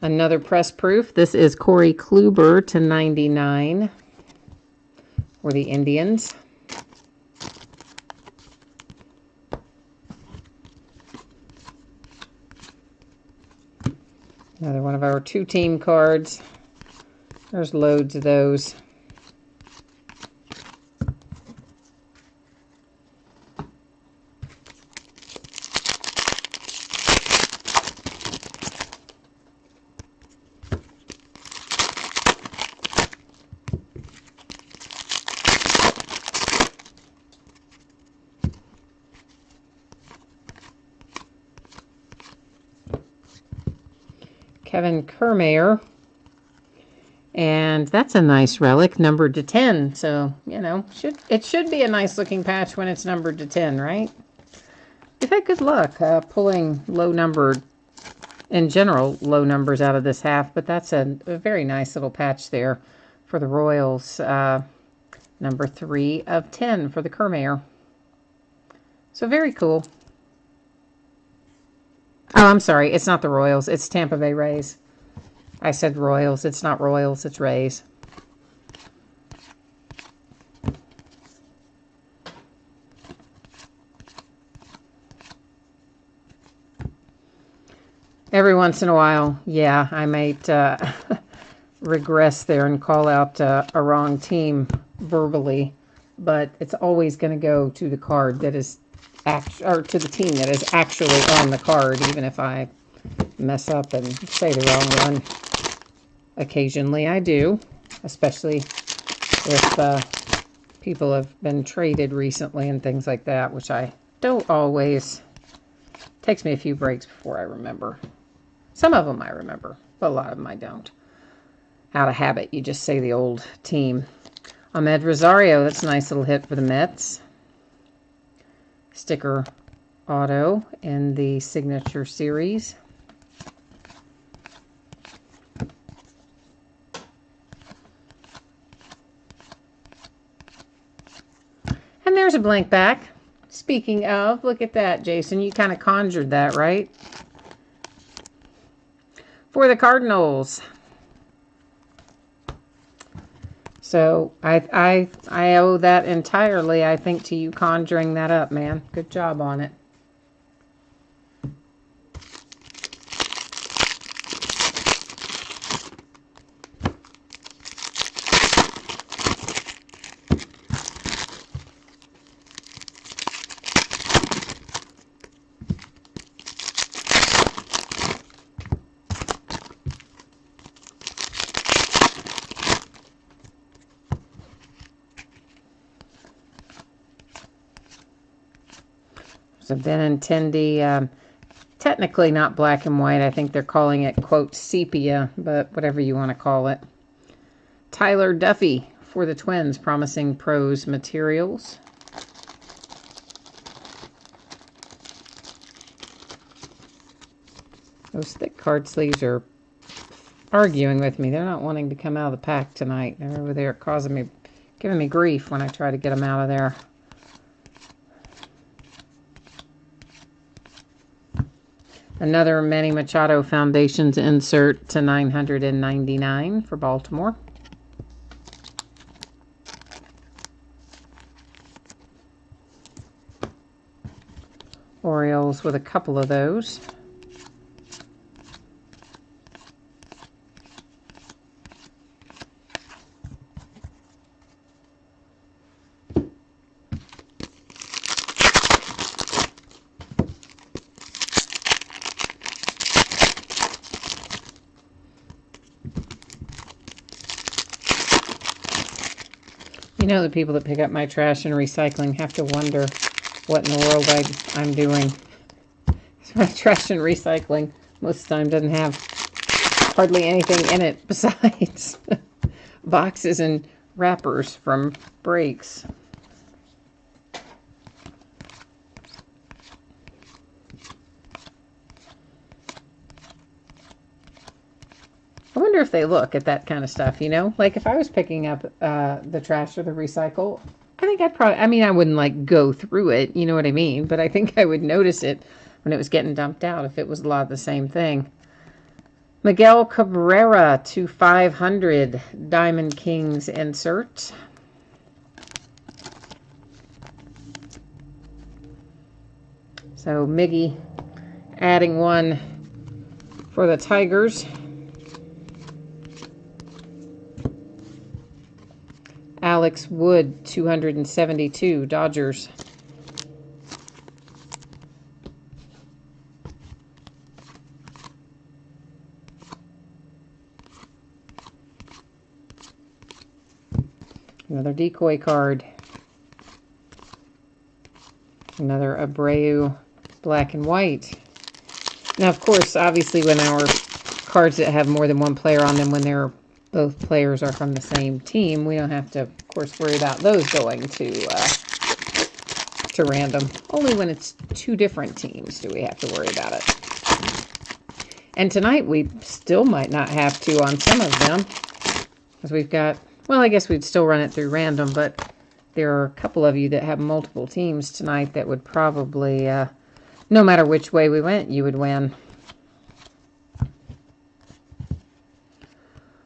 Another press proof. This is Corey Kluber to 99 for the Indians. Another one of our 2-team cards. There's loads of those. Kevin Kiermaier, and that's a nice relic, numbered to 10. So, you know, it should be a nice looking patch when it's numbered to 10, right? We've had good luck pulling low numbered, in general, low numbers out of this half, but that's a very nice little patch there for the Royals. Number 3 of 10 for the Kiermaier. So very cool. Oh, I'm sorry. It's not the Royals. It's Tampa Bay Rays. I said Royals. It's not Royals. It's Rays. Every once in a while, yeah, I might regress there and call out a wrong team verbally, but it's always going to go to the card that is or to the team that is actually on the card, even if I mess up and say the wrong one. Occasionally I do, especially if people have been traded recently and things like that, which I don't always. Takes me a few breaks before I remember. Some of them I remember, but a lot of them I don't. Out of habit, you just say the old team. Ahmed Rosario, that's a nice little hit for the Mets. Sticker auto in the Signature Series. And there's a blank back. Speaking of, look at that, Jason. You kind of conjured that, right? For the Cardinals. So I owe that entirely, I think, to you conjuring that up, man. Good job on it. So Benintendi, technically not black and white. I think they're calling it, quote, sepia, but whatever you want to call it. Tyler Duffy for the Twins, Promising Pros Materials. Those thick card sleeves are arguing with me. They're not wanting to come out of the pack tonight. They're over there giving me grief when I try to get them out of there. Another Manny Machado Foundations insert to 999 for Baltimore. Orioles with a couple of those. You know, the people that pick up my trash and recycling have to wonder what in the world I'm doing. So my trash and recycling most of the time doesn't have hardly anything in it besides boxes and wrappers from breaks. I wonder if they look at that kind of stuff, you know? Like, if I was picking up the trash or the recycle, I think I'd probably, I mean, I wouldn't, like, go through it, you know what I mean? But I think I would notice it when it was getting dumped out if it was a lot of the same thing. Miguel Cabrera to 500, Diamond Kings insert. So, Miggy adding one for the Tigers. Alex Wood, 272, Dodgers. Another decoy card. Another Abreu, black and white. Now, of course, obviously, when our cards that have more than one player on them, when both players are from the same team, we don't have to, of course, worry about those going to random. Only when it's two different teams do we have to worry about it. And tonight we still might not have to on some of them, because we've got, well, I guess we'd still run it through random, but there are a couple of you that have multiple teams tonight that would probably, no matter which way we went, you would win.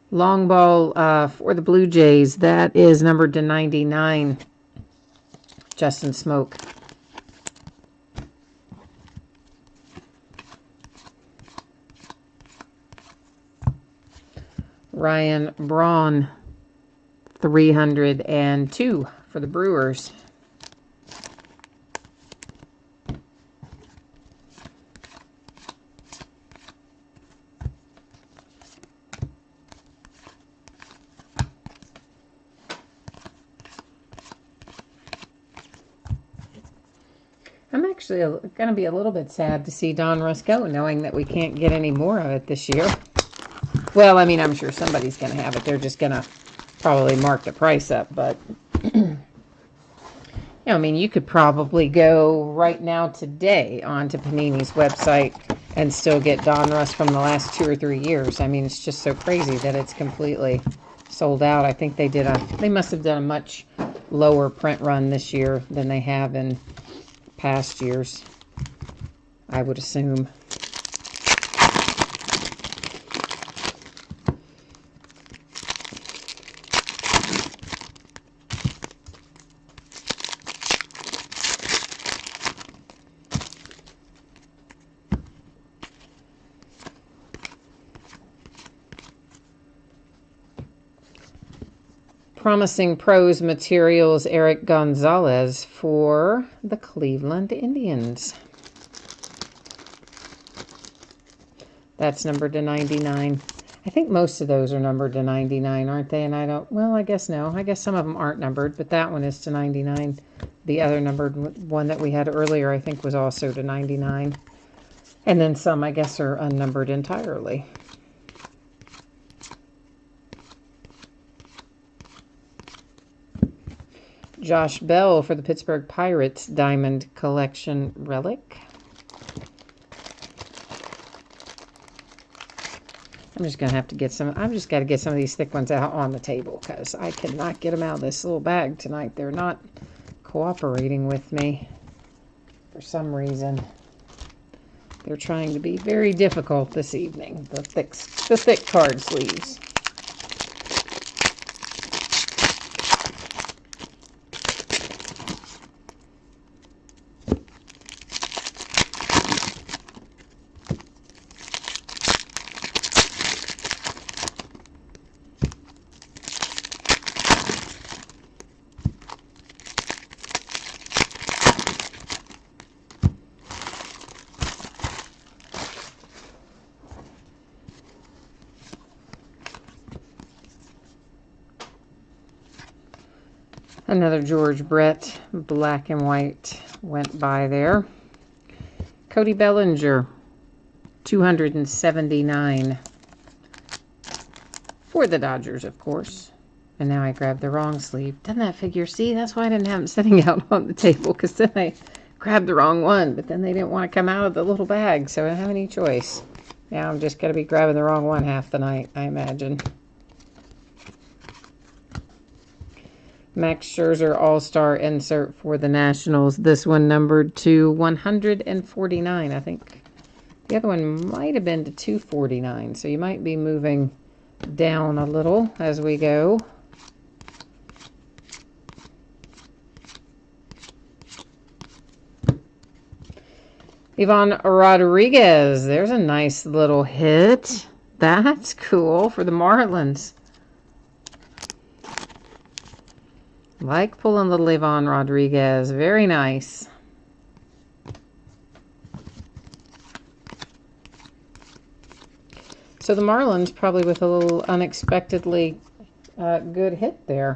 Long ball for the Blue Jays. That is numbered to 99. Justin Smoke. Ryan Braun. 302 for the Brewers. I'm actually going to be a little bit sad to see Donruss go, knowing that we can't get any more of it this year. Well, I mean, I'm sure somebody's going to have it. They're just going to probably mark the price up, but yeah, I mean, you could probably go right now today onto Panini's website and still get Donruss from the last 2 or 3 years. I mean, it's just so crazy that it's completely sold out. I think they must have done a much lower print run this year than they have in past years, I would assume. Promising Pros Materials, Eric Gonzalez for the Cleveland Indians. That's numbered to 99. I think most of those are numbered to 99, aren't they? And I guess no. I guess some of them aren't numbered, but that one is to 99. The other numbered one that we had earlier, I think, was also to 99. And then some, I guess, are unnumbered entirely. Josh Bell for the Pittsburgh Pirates Diamond Collection Relic. I'm just going to have to get some, I've just got to get some of these thick ones out on the table because I cannot get them out of this little bag tonight. They're not cooperating with me for some reason. They're trying to be very difficult this evening, the thick card sleeves. Another George Brett, black and white, went by there. Cody Bellinger, 279. For the Dodgers, of course. And now I grabbed the wrong sleeve. Doesn't that figure? See, that's why I didn't have them sitting out on the table, because then I grabbed the wrong one. But then they didn't want to come out of the little bag, so I didn't have any choice. Now I'm just going to be grabbing the wrong one half the night, I imagine. Max Scherzer All-Star insert for the Nationals. This one numbered to 149. I think the other one might have been to 249. So you might be moving down a little as we go. Ivan Rodriguez. There's a nice little hit. That's cool for the Marlins. Like pulling little Ivan Rodriguez. Very nice. So the Marlins probably with a little unexpectedly good hit there.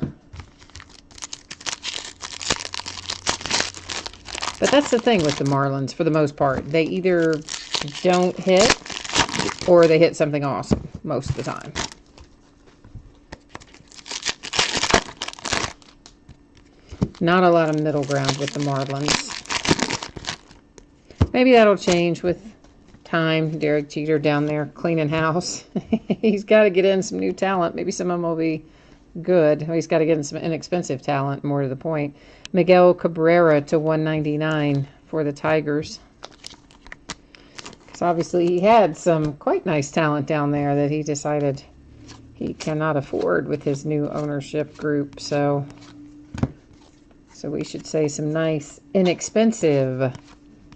But that's the thing with the Marlins for the most part. They either don't hit or they hit something awesome most of the time. Not a lot of middle ground with the Marlins. Maybe that'll change with time. Derek Jeter down there cleaning house. He's got to get in some new talent. Maybe some of them will be good. He's got to get in some inexpensive talent, more to the point. Miguel Cabrera to 199 for the Tigers. Because obviously he had some quite nice talent down there that he decided he cannot afford with his new ownership group. So we should say some nice, inexpensive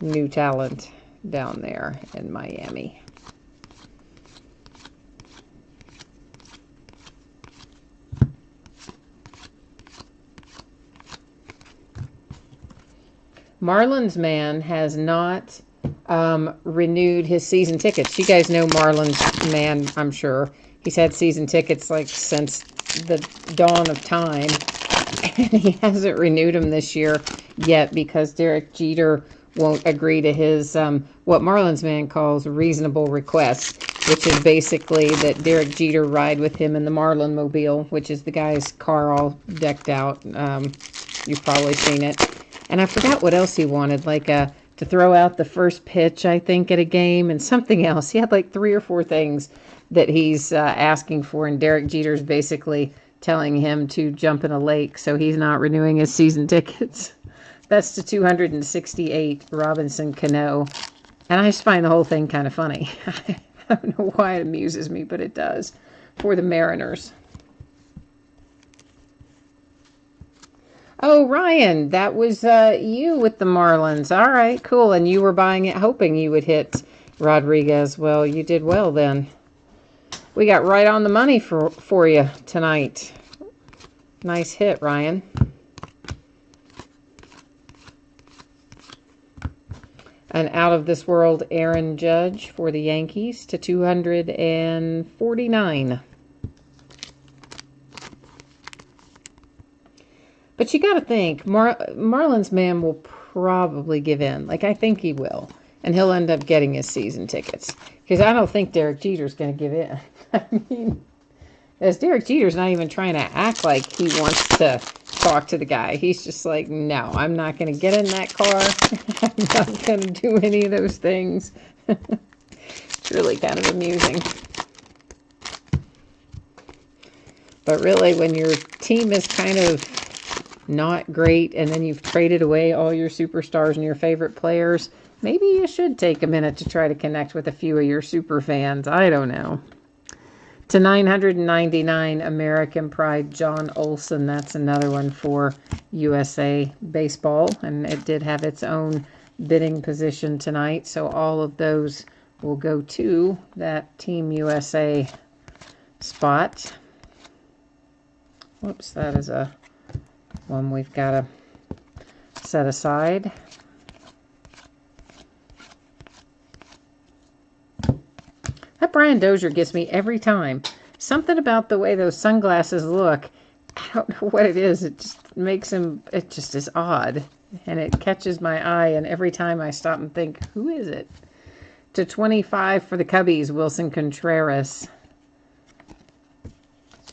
new talent down there in Miami. Marlins man has not renewed his season tickets. You guys know Marlins man, I'm sure. He's had season tickets like since the dawn of time. And he hasn't renewed them this year yet because Derek Jeter won't agree to his, what Marlins man calls reasonable request, which is basically that Derek Jeter ride with him in the Marlin Mobile, which is the guy's car all decked out. You've probably seen it. And I forgot what else he wanted, like to throw out the first pitch, I think, at a game and something else. He had like 3 or 4 things that he's asking for, and Derek Jeter's basically telling him to jump in a lake, so he's not renewing his season tickets. That's to 268, Robinson Cano. And I just find the whole thing kind of funny. I don't know why it amuses me, but it does. For the Mariners. Oh, Ryan, that was you with the Marlins. All right, cool. And you were buying it hoping you would hit Rodriguez. Well, you did well then. We got right on the money for you tonight. Nice hit, Ryan. An out-of-this-world Aaron Judge for the Yankees to 249. But you got to think, Marlins man will probably give in. Like, I think he will. And he'll end up getting his season tickets. Because I don't think Derek Jeter's going to give in. I mean, as Derek Jeter's not even trying to act like he wants to talk to the guy. He's just like, no, I'm not going to get in that car. I'm not going to do any of those things. It's really kind of amusing. But really, when your team is kind of not great, and then you've traded away all your superstars and your favorite players, maybe you should take a minute to try to connect with a few of your super fans. I don't know. To 999, American Pride, John Olson. That's another one for USA Baseball, and it did have its own bidding position tonight, so all of those will go to that Team USA spot. Whoops, that is a one we've got to set aside. That Brian Dozier gets me every time. Something about the way those sunglasses look, I don't know what it is. It just makes him, it just is odd. And it catches my eye, and every time I stop and think, who is it? To 25 for the Cubbies, Wilson Contreras.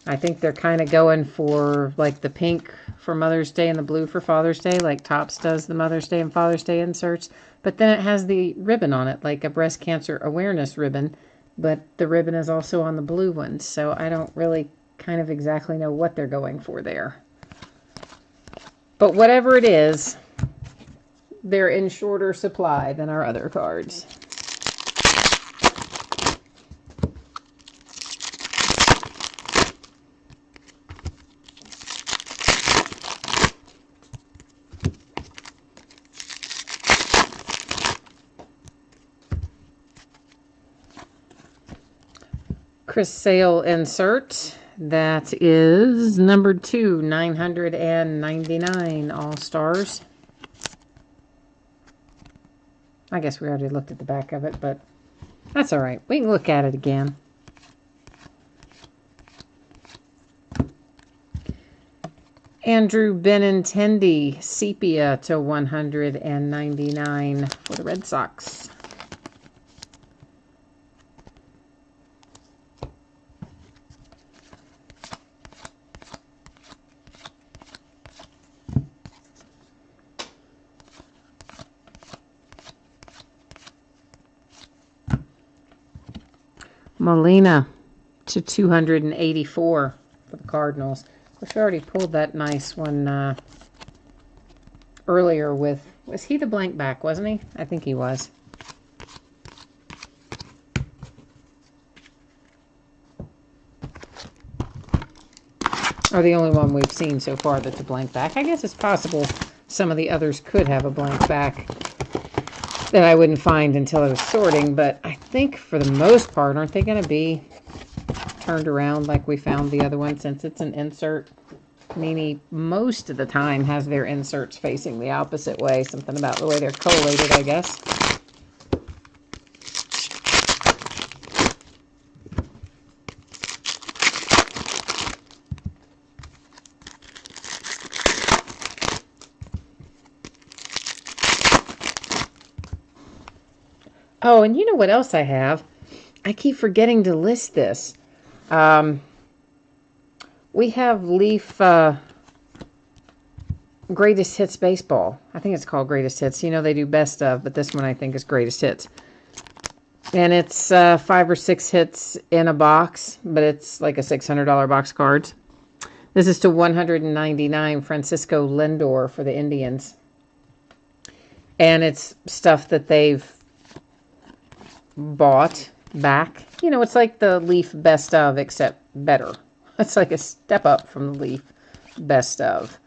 I think they're kind of going for like the pink for Mother's Day and the blue for Father's Day, like Topps does the Mother's Day and Father's Day inserts. But then it has the ribbon on it, like a breast cancer awareness ribbon. But the ribbon is also on the blue ones, so I don't really kind of exactly know what they're going for there. But whatever it is, they're in shorter supply than our other cards. Chris Sale insert. That is number 2, 999 All-Stars. I guess we already looked at the back of it, but that's all right. We can look at it again. Andrew Benintendi, Sepia to 199 for the Red Sox. Molina to 284 for the Cardinals. We already pulled that nice one earlier with, was he the blank back, wasn't he? I think he was. Or the only one we've seen so far that's a blank back. I guess it's possible some of the others could have a blank back that I wouldn't find until I was sorting, but I think for the most part, aren't they going to be turned around like we found the other one, since it's an insert? Panini most of the time has their inserts facing the opposite way. Something about the way they're collated, I guess. Oh, and you know what else I have? I keep forgetting to list this. We have Leaf Greatest Hits Baseball. I think it's called Greatest Hits. You know, they do best of, but this one I think is Greatest Hits. And it's 5 or 6 hits in a box, but it's like a $600 box cards. This is to 199, Francisco Lindor for the Indians. And it's stuff that they've bought back. You know, it's like the Leaf Best of, except better. It's like a step up from the Leaf Best of.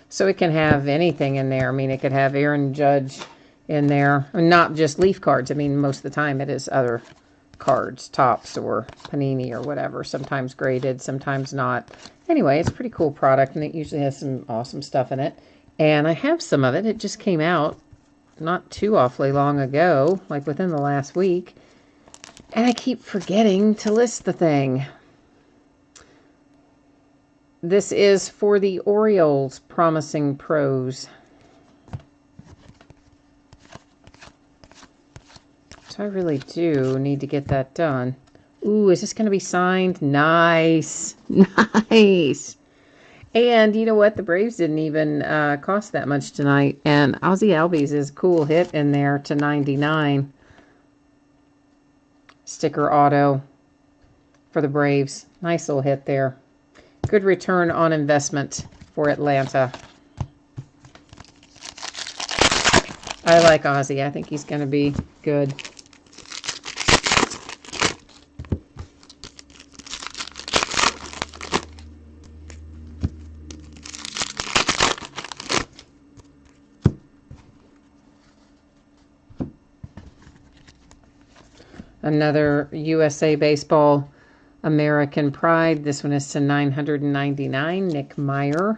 So it can have anything in there. I mean, it could have Aaron Judge in there. Not just Leaf cards. I mean, most of the time it is other cards, Topps or Panini or whatever. Sometimes graded, sometimes not. Anyway, it's a pretty cool product, and it usually has some awesome stuff in it. And I have some of it. It just came out not too awfully long ago, like within the last week. And I keep forgetting to list the thing. This is for the Orioles Promising Pros. So I really do need to get that done. Ooh, is this going to be signed? Nice. Nice. And you know what? The Braves didn't even cost that much tonight. And Ozzie Albies is a cool hit in there to 99. Sticker auto for the Braves. Nice little hit there. Good return on investment for Atlanta. I like Ozzie. I think he's going to be good. Another USA Baseball American Pride. This one is to 999. Nick Meyer.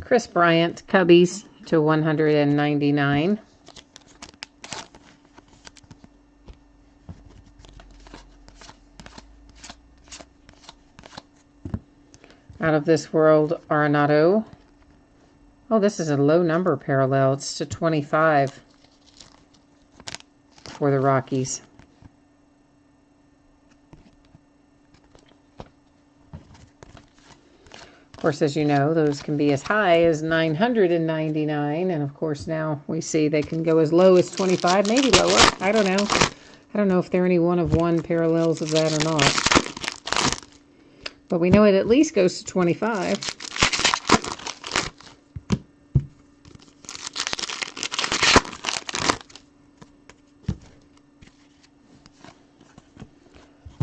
Chris Bryant, Cubbies to 199. Out of This World, Arenado. Oh, this is a low number parallel. It's to 25 for the Rockies. Of course, as you know, those can be as high as 999. And of course, now we see they can go as low as 25, maybe lower. I don't know. I don't know if there are any one-of-one parallels of that or not. But we know it at least goes to 25.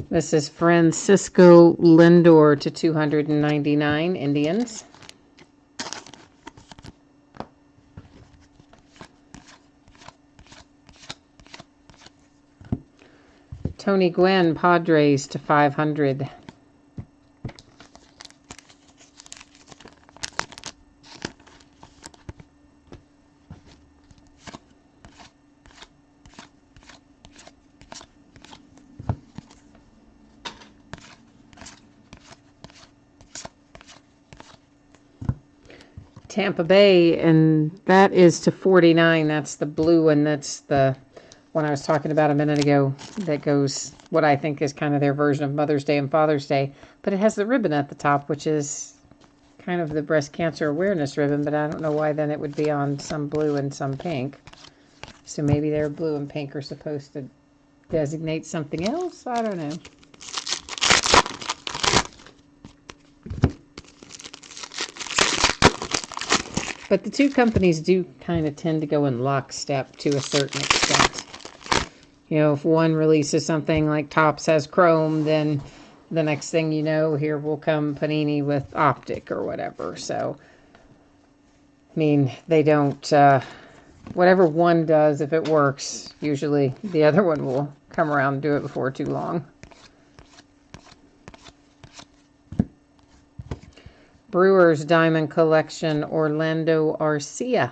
This is Francisco Lindor to 299, Indians. Tony Gwynn, Padres to 500. Tampa Bay, and that is to 49. That's the blue one. That's the one I was talking about a minute ago. That goes, what I think is kind of their version of Mother's Day and Father's Day. But it has the ribbon at the top, which is kind of the breast cancer awareness ribbon. But I don't know why then it would be on some blue and some pink. So maybe their blue and pink are supposed to designate something else? I don't know. But the two companies do kind of tend to go in lockstep to a certain extent. You know, if one releases something like Topps has Chrome, then the next thing you know, here will come Panini with Optic or whatever. So, I mean, they don't, whatever one does, if it works, usually the other one will come around and do it before too long. Brewers Diamond Collection, Orlando Arcia.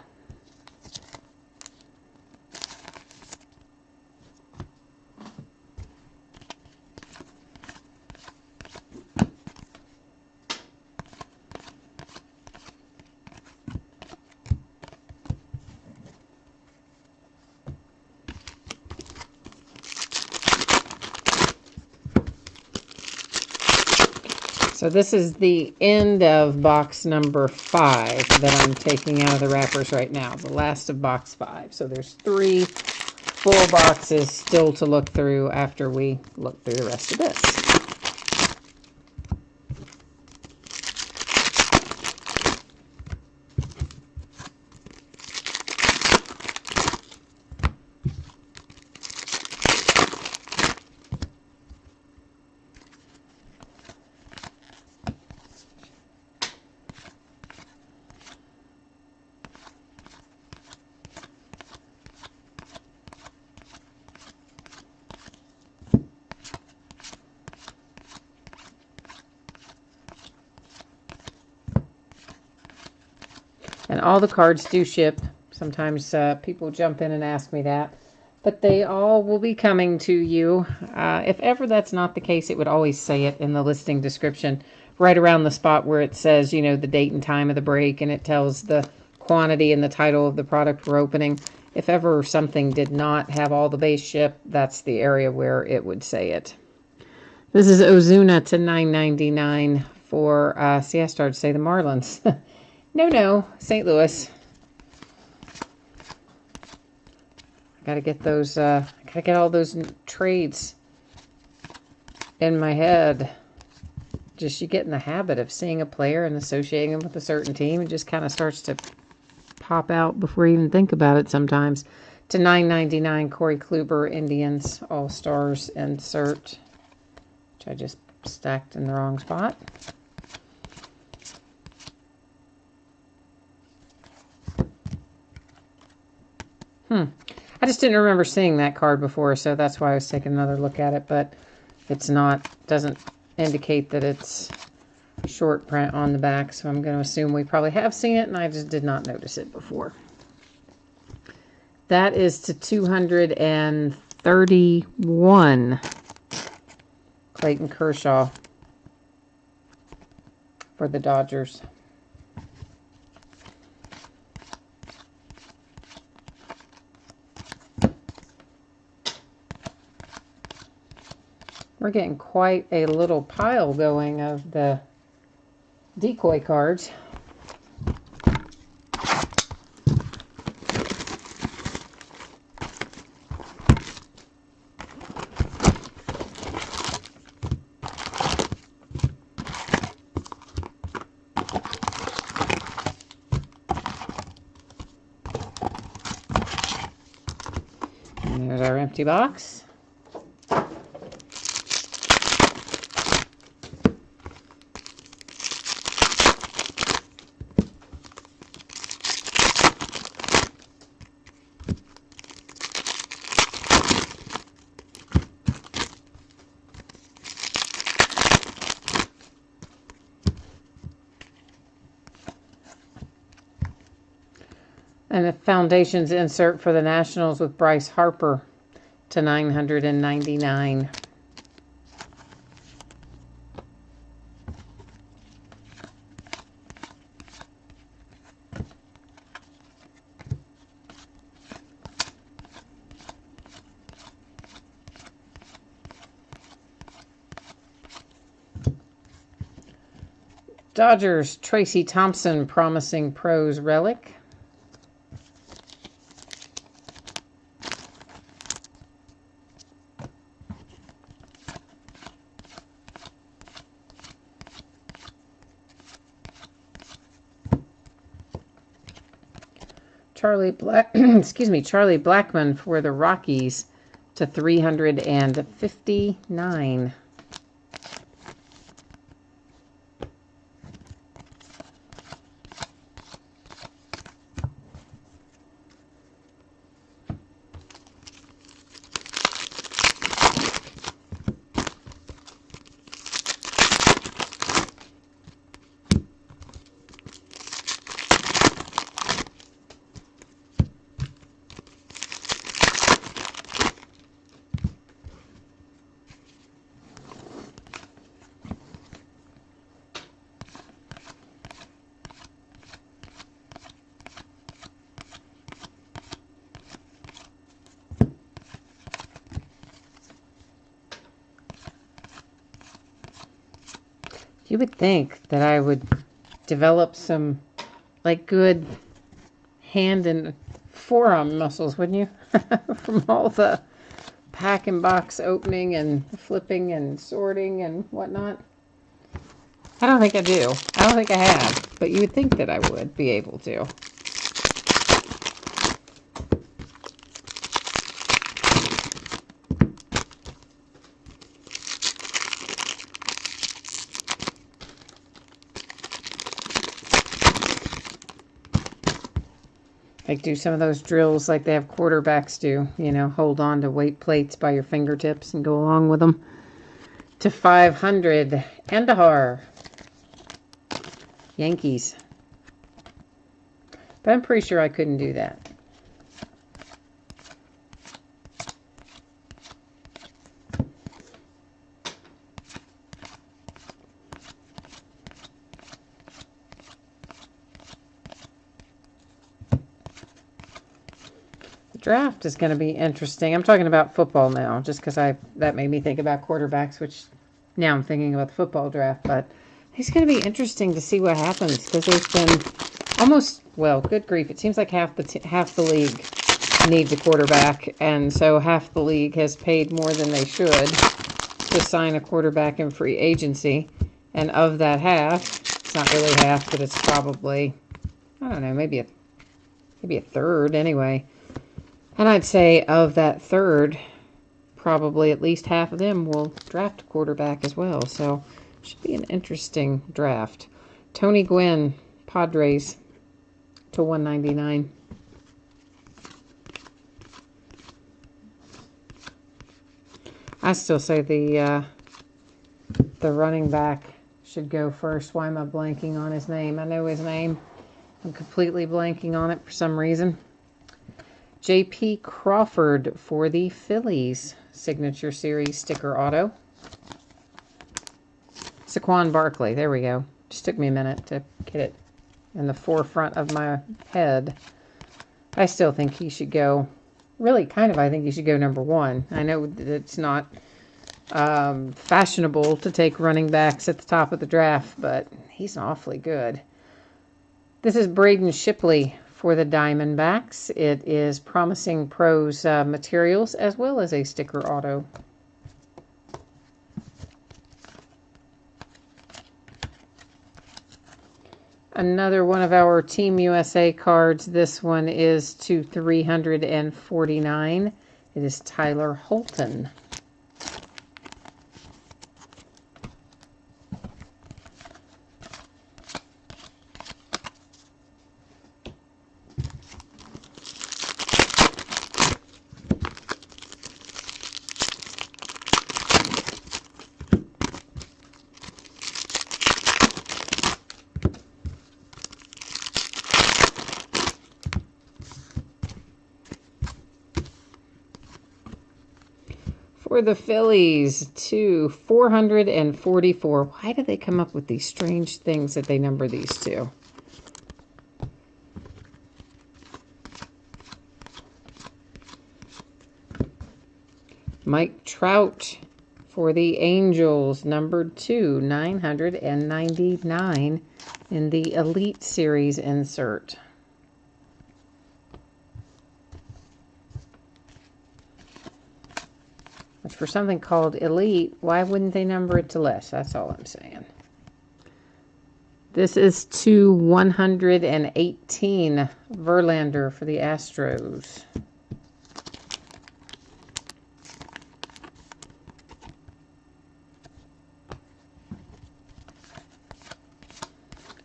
So this is the end of box number 5 that I'm taking out of the wrappers right now. The last of box 5. So there's 3 full boxes still to look through after we look through the rest of this. all the cards do ship. Sometimes people jump in and ask me that. But they all will be coming to you. If ever that's not the case, it would always say it in the listing description, right around the spot where it says, you know, the date and time of the break, and it tells the quantity and the title of the product we're opening. If ever something did not have all the base ship, that's the area where it would say it. This is Ozuna to $9.99 for, see, I started to say the Marlins. No, St. Louis. Gotta get those, gotta get all those trades in my head. Just you get in the habit of seeing a player and associating them with a certain team. It just kind of starts to pop out before you even think about it sometimes. To $9.99, Corey Kluber, Indians, All-Stars insert, which I just stacked in the wrong spot. I just didn't remember seeing that card before, so that's why I was taking another look at it, but it's not, doesn't indicate that it's short print on the back, so I'm going to assume we probably have seen it, and I just did not notice it before. That is to 231. Clayton Kershaw for the Dodgers. We're getting quite a little pile going of the decoy cards. And there's our empty box. And a Foundations insert for the Nationals with Bryce Harper to $999. Dodgers, Tracy Thompson, Promising Pros Relic. Charlie Blackmon for the Rockies to $359. You would think that I would develop some, like, good hand and forearm muscles, wouldn't you? From all the pack and box opening and flipping and sorting and whatnot. I don't think I do. I don't think I have. But you would think that I would be able to. Like do some of those drills like they have quarterbacks do, you know, hold on to weight plates by your fingertips and go along with them. To 500, Kandahar, Yankees. But I'm pretty sure I couldn't do that. Draft is going to be interesting. I'm talking about football now, just because that made me think about quarterbacks, which now I'm thinking about the football draft. But it's going to be interesting to see what happens, because there's been almost, well, good grief, it seems like half the league needs a quarterback, and so half the league has paid more than they should to sign a quarterback in free agency. And of that half, it's not really half, but it's probably, I don't know, maybe a third anyway. And I'd say of that third, probably at least half of them will draft a quarterback as well. So it should be an interesting draft. Tony Gwynn, Padres to 199. I still say the running back should go first. Why am I blanking on his name? I know his name. I'm completely blanking on it for some reason. J.P. Crawford for the Phillies Signature Series sticker auto. Saquon Barkley. There we go. Just took me a minute to get it in the forefront of my head. I still think he should go. Really, I think he should go number 1. I know that it's not fashionable to take running backs at the top of the draft, but he's awfully good. This is Braden Shipley for the Diamondbacks. It is Promising Pros materials as well as a sticker auto. Another one of our Team USA cards. This one is to 349. It is Tyler Holton. For the Phillies, to 444. Why do they come up with these strange things that they number these to? Mike Trout for the Angels, numbered to 999 in the Elite Series insert. Which for something called Elite, why wouldn't they number it to less? That's all I'm saying. This is to 118, Verlander for the Astros.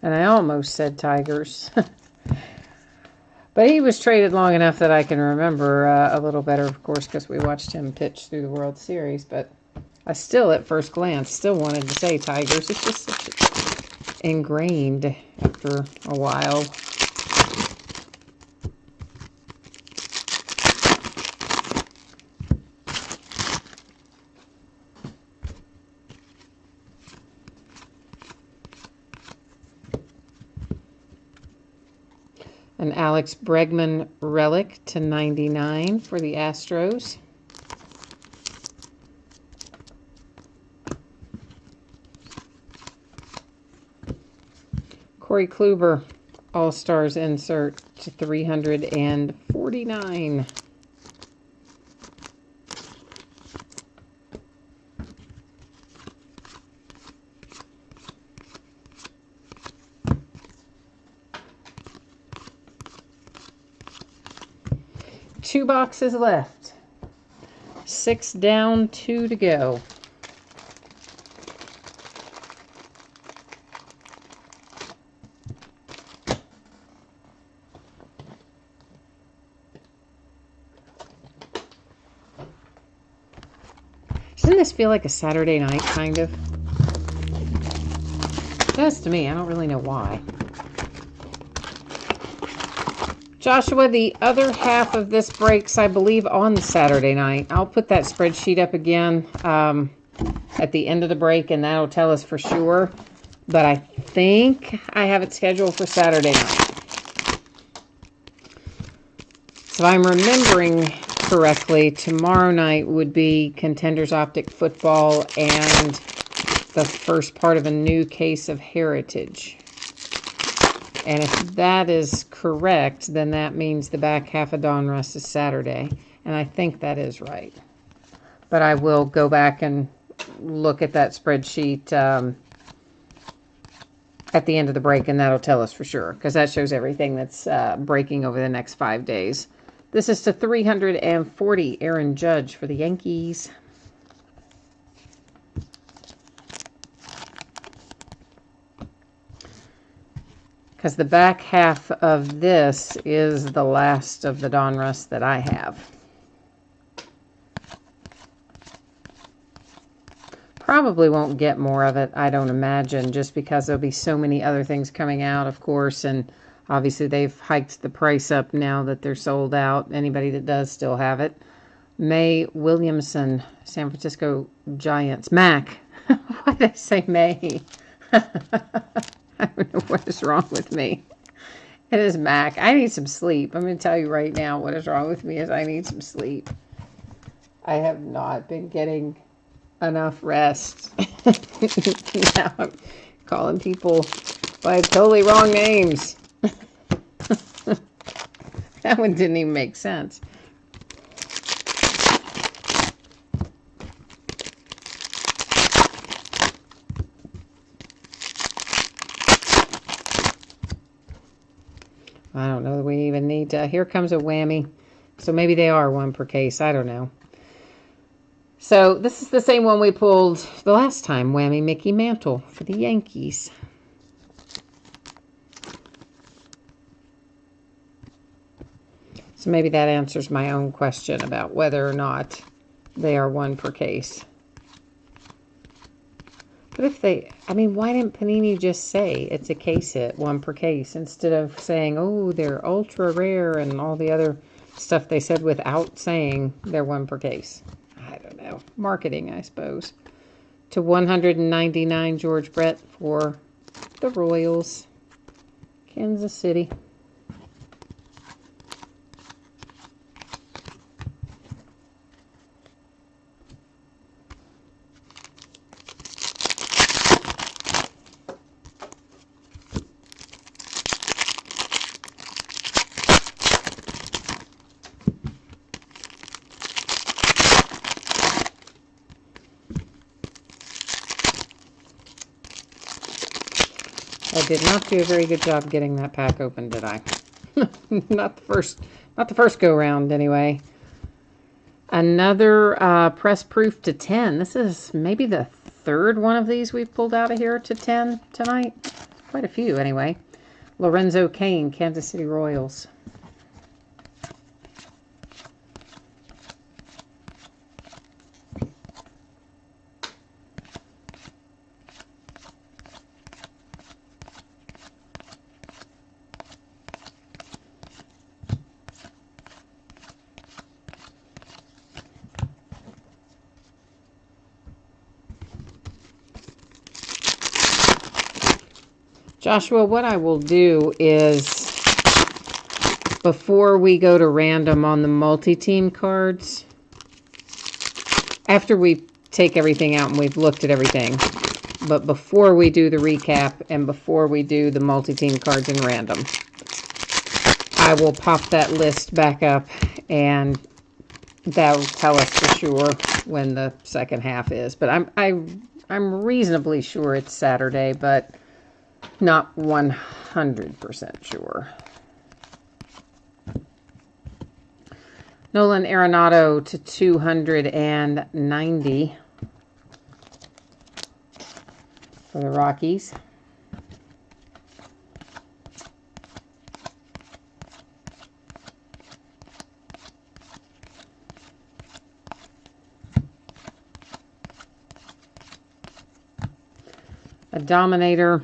And I almost said Tigers. But he was traded long enough that I can remember a little better, of course, because we watched him pitch through the World Series. But I still, at first glance, still wanted to say Tigers. It's just such ingrained after a while. An Alex Bregman relic to 99 for the Astros. Corey Kluber, All-Stars insert to 349. Two boxes left. 6 down, 2 to go. Doesn't this feel like a Saturday night, kind of? It does to me. I don't really know why. Joshua, the other half of this breaks, I believe, on Saturday night. I'll put that spreadsheet up again at the end of the break, and that'll tell us for sure. But I think I have it scheduled for Saturday night. So I'm remembering correctly, tomorrow night would be Contenders Optic Football and the first part of a new case of Heritage. And if that is correct, then that means the back half of Donruss is Saturday. And I think that is right. But I will go back and look at that spreadsheet at the end of the break, and that'll tell us for sure, because that shows everything that's breaking over the next 5 days. This is to 340, Aaron Judge for the Yankees. Because the back half of this is the last of the Donruss that I have. Probably won't get more of it, I don't imagine, just because there'll be so many other things coming out, of course, and obviously they've hiked the price up now that they're sold out. Anybody that does still have it. May Williamson, San Francisco Giants. Mac. Why did I say May? I don't know what is wrong with me. It is Mac. I need some sleep. I'm going to tell you right now what is wrong with me is I need some sleep. I have not been getting enough rest. Now I'm calling people by totally wrong names. That one didn't even make sense. I don't know that we even need to. Here comes a whammy. So maybe they are one per case. I don't know. So this is the same one we pulled the last time. Whammy Mickey Mantle for the Yankees. So maybe that answers my own question about whether or not they are one per case. But if they, I mean, why didn't Panini just say it's a case hit, one per case, instead of saying, oh, they're ultra rare and all the other stuff they said without saying they're one per case? I don't know. Marketing, I suppose. To 199, George Brett for the Royals. Kansas City. I did not do a very good job getting that pack open, did I? Not the first go round anyway. Another press proof to 10. This is maybe the third one of these we've pulled out of here to 10 tonight. Quite a few anyway. Lorenzo Cain, Kansas City Royals. Joshua, what I will do is, before we go to random on the multi-team cards, after we take everything out and we've looked at everything, but before we do the recap and before we do the multi-team cards in random, I will pop that list back up and that'll tell us for sure when the second half is. But I'm reasonably sure it's Saturday, but not 100% sure. Nolan Arenado to 290 for the Rockies. A Dominator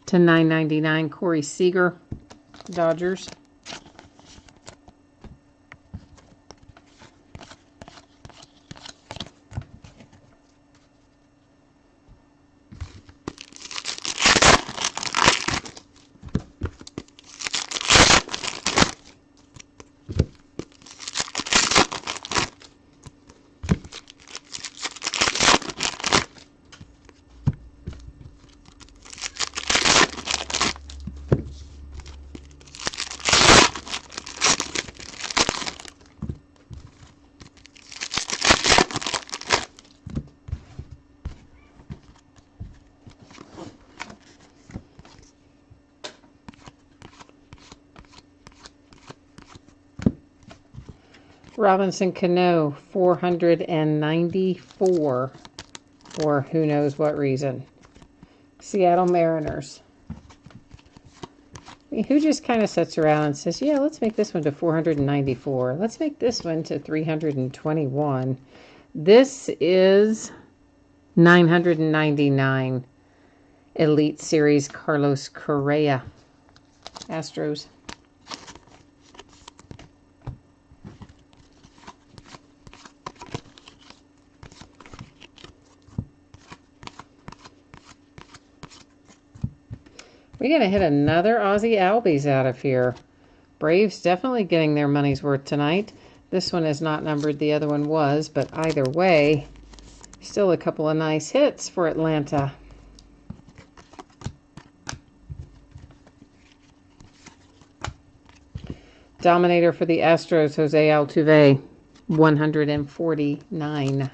to 999, Corey Seager, Dodgers. Robinson Cano, 494, for who knows what reason. Seattle Mariners. Who just kind of sits around and says, yeah, let's make this one to 494. Let's make this one to 321. This is 999. Elite Series, Carlos Correa. Astros. We're going to hit another Aussie Albies out of here. Braves definitely getting their money's worth tonight. This one is not numbered. The other one was, but either way, still a couple of nice hits for Atlanta. Dominator for the Astros, Jose Altuve, 149.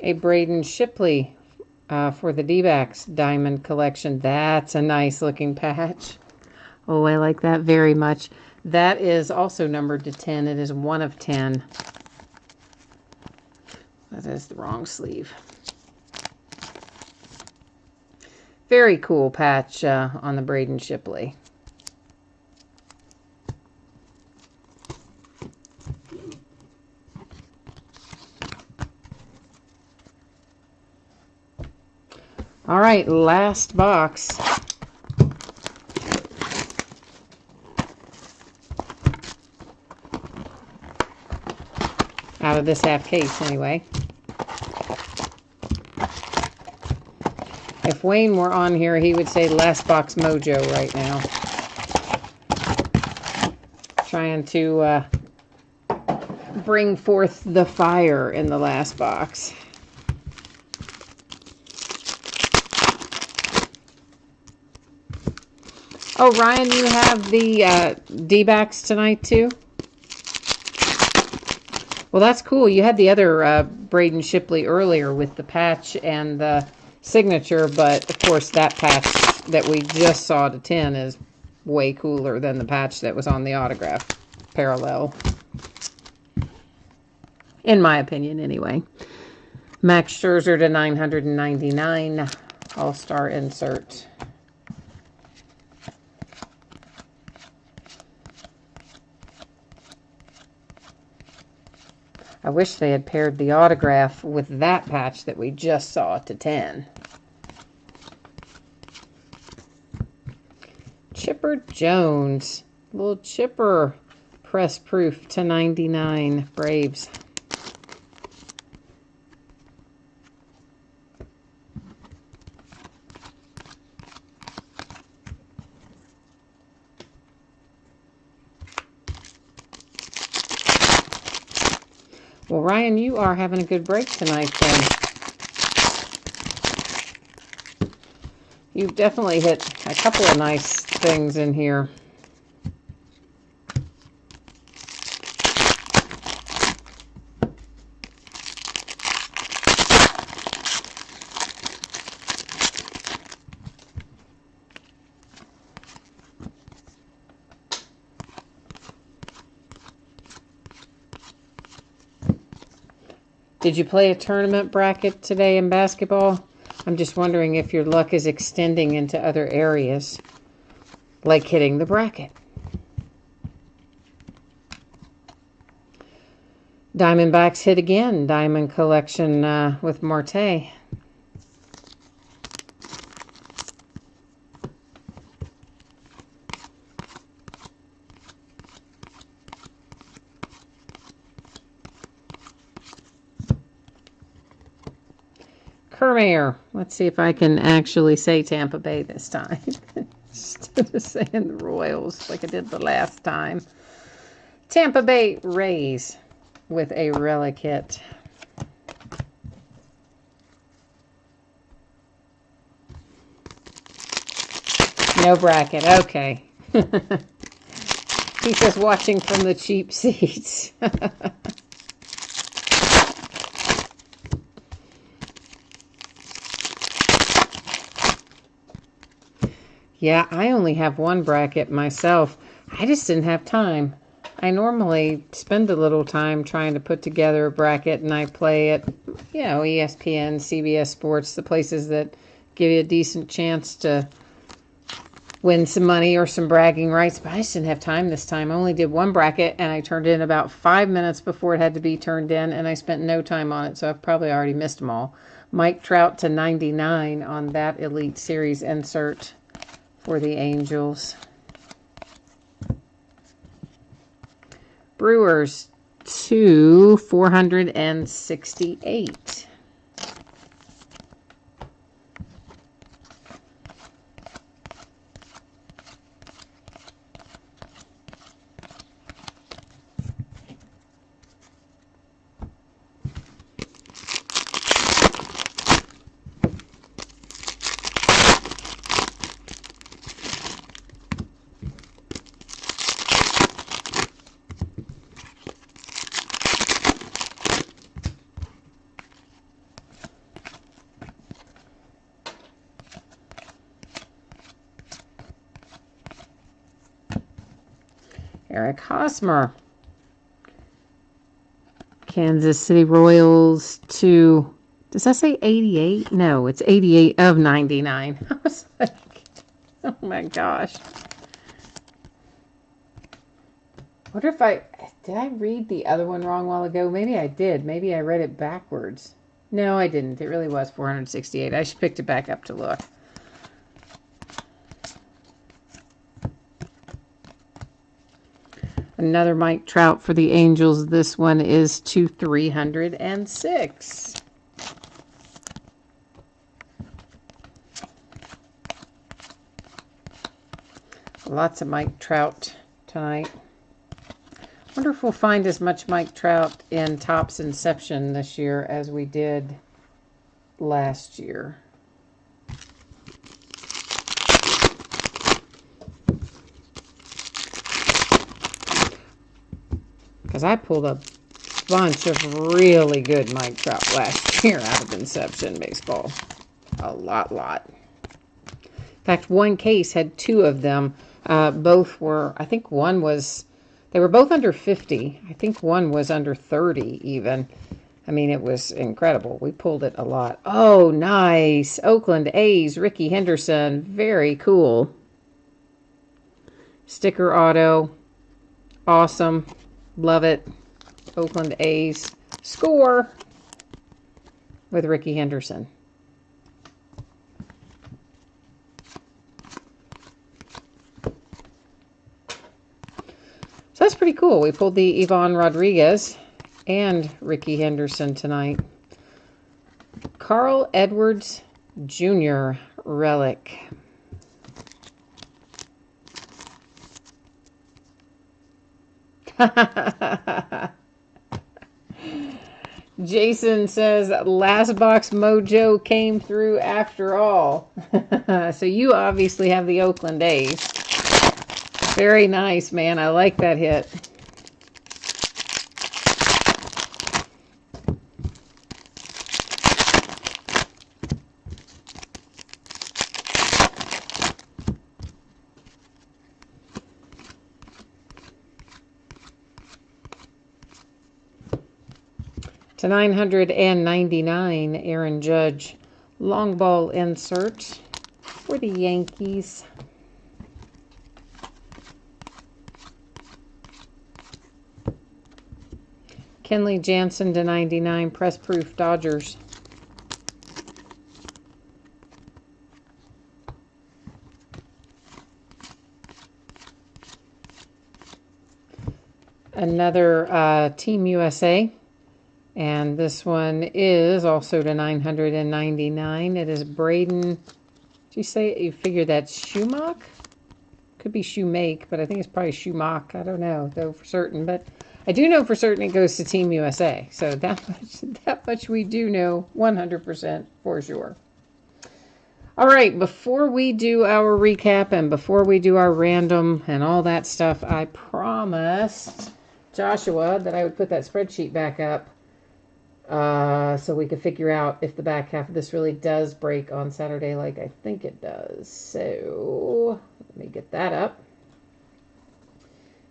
A Braden Shipley for the D-backs Diamond Collection. That's a nice looking patch. Oh, I like that very much. That is also numbered to 10. It is 1 of 10. That is the wrong sleeve. Very cool patch on the Braden Shipley. All right, last box. Out of this half case, anyway. If Wayne were on here, he would say last box mojo right now. Trying to bring forth the fire in the last box. Oh, Ryan, you have the D-backs tonight, too? Well, that's cool. You had the other Braden Shipley earlier with the patch and the signature, but, of course, that patch that we just saw to 10 is way cooler than the patch that was on the autograph parallel. In my opinion, anyway. Max Scherzer to 999. All-Star insert. I wish they had paired the autograph with that patch that we just saw to 10. Chipper Jones. Little chipper press proof to 99. Braves. Well, Ryan, you are having a good break tonight, then. You've definitely hit a couple of nice things in here. Did you play a tournament bracket today in basketball? I'm just wondering if your luck is extending into other areas, like hitting the bracket. Diamondbacks hit again. Diamond Collection with Marte. Kermayer. Let's see if I can actually say Tampa Bay this time. Instead of saying the Royals like I did the last time. Tampa Bay Rays with a relic hit. No bracket. Okay. He says watching from the cheap seats. Yeah, I only have one bracket myself. I just didn't have time. I normally spend a little time trying to put together a bracket, and I play at, ESPN, CBS Sports, the places that give you a decent chance to win some money or some bragging rights. But I just didn't have time this time. I only did one bracket, and I turned in about 5 minutes before it had to be turned in, and I spent no time on it, so I've probably already missed them all. Mike Trout to 99 on that Elite Series insert for the Angels. Brewers to 468. Eric Hosmer. Kansas City Royals to, does that say 88? No, it's 88 of 99. I was like, oh my gosh. Wonder if did I read the other one wrong a while ago? Maybe I did. Maybe I read it backwards. No, I didn't. It really was 468. I should pick it back up to look. Another Mike Trout for the Angels. This one is to 306. Lots of Mike Trout tonight. Wonder if we'll find as much Mike Trout in Topps Inception this year as we did last year. Because I pulled a bunch of really good Mike Trout last year out of Inception Baseball. A lot. In fact, one case had two of them. Both were, I think one was, they were both under 50. I think one was under 30 even. I mean, it was incredible. We pulled it a lot. Oh, nice. Oakland A's, Ricky Henderson. Very cool. Sticker auto. Awesome. Love it. Oakland A's. Score with Ricky Henderson. So that's pretty cool. We pulled the Ivan Rodriguez and Ricky Henderson tonight. Carl Edwards Jr. relic. Jason says, last box mojo came through after all. So you obviously have the Oakland A's. Very nice, man. I like that hit. To 999, Aaron Judge. Long ball insert for the Yankees. Kenley Jansen to 99, press proof Dodgers. Another Team USA. And this one is also to 999. It is Braden. Did you say, you figure that's Schumach? Could be Shoemake, but I think it's probably Schumach. I don't know, though, for certain. But I do know for certain it goes to Team USA. So that much we do know 100% for sure. All right, before we do our recap and before we do our random and all that stuff, I promised Joshua that I would put that spreadsheet back up. So we could figure out if the back half of this really does break on Saturday like I think it does. So let me get that up.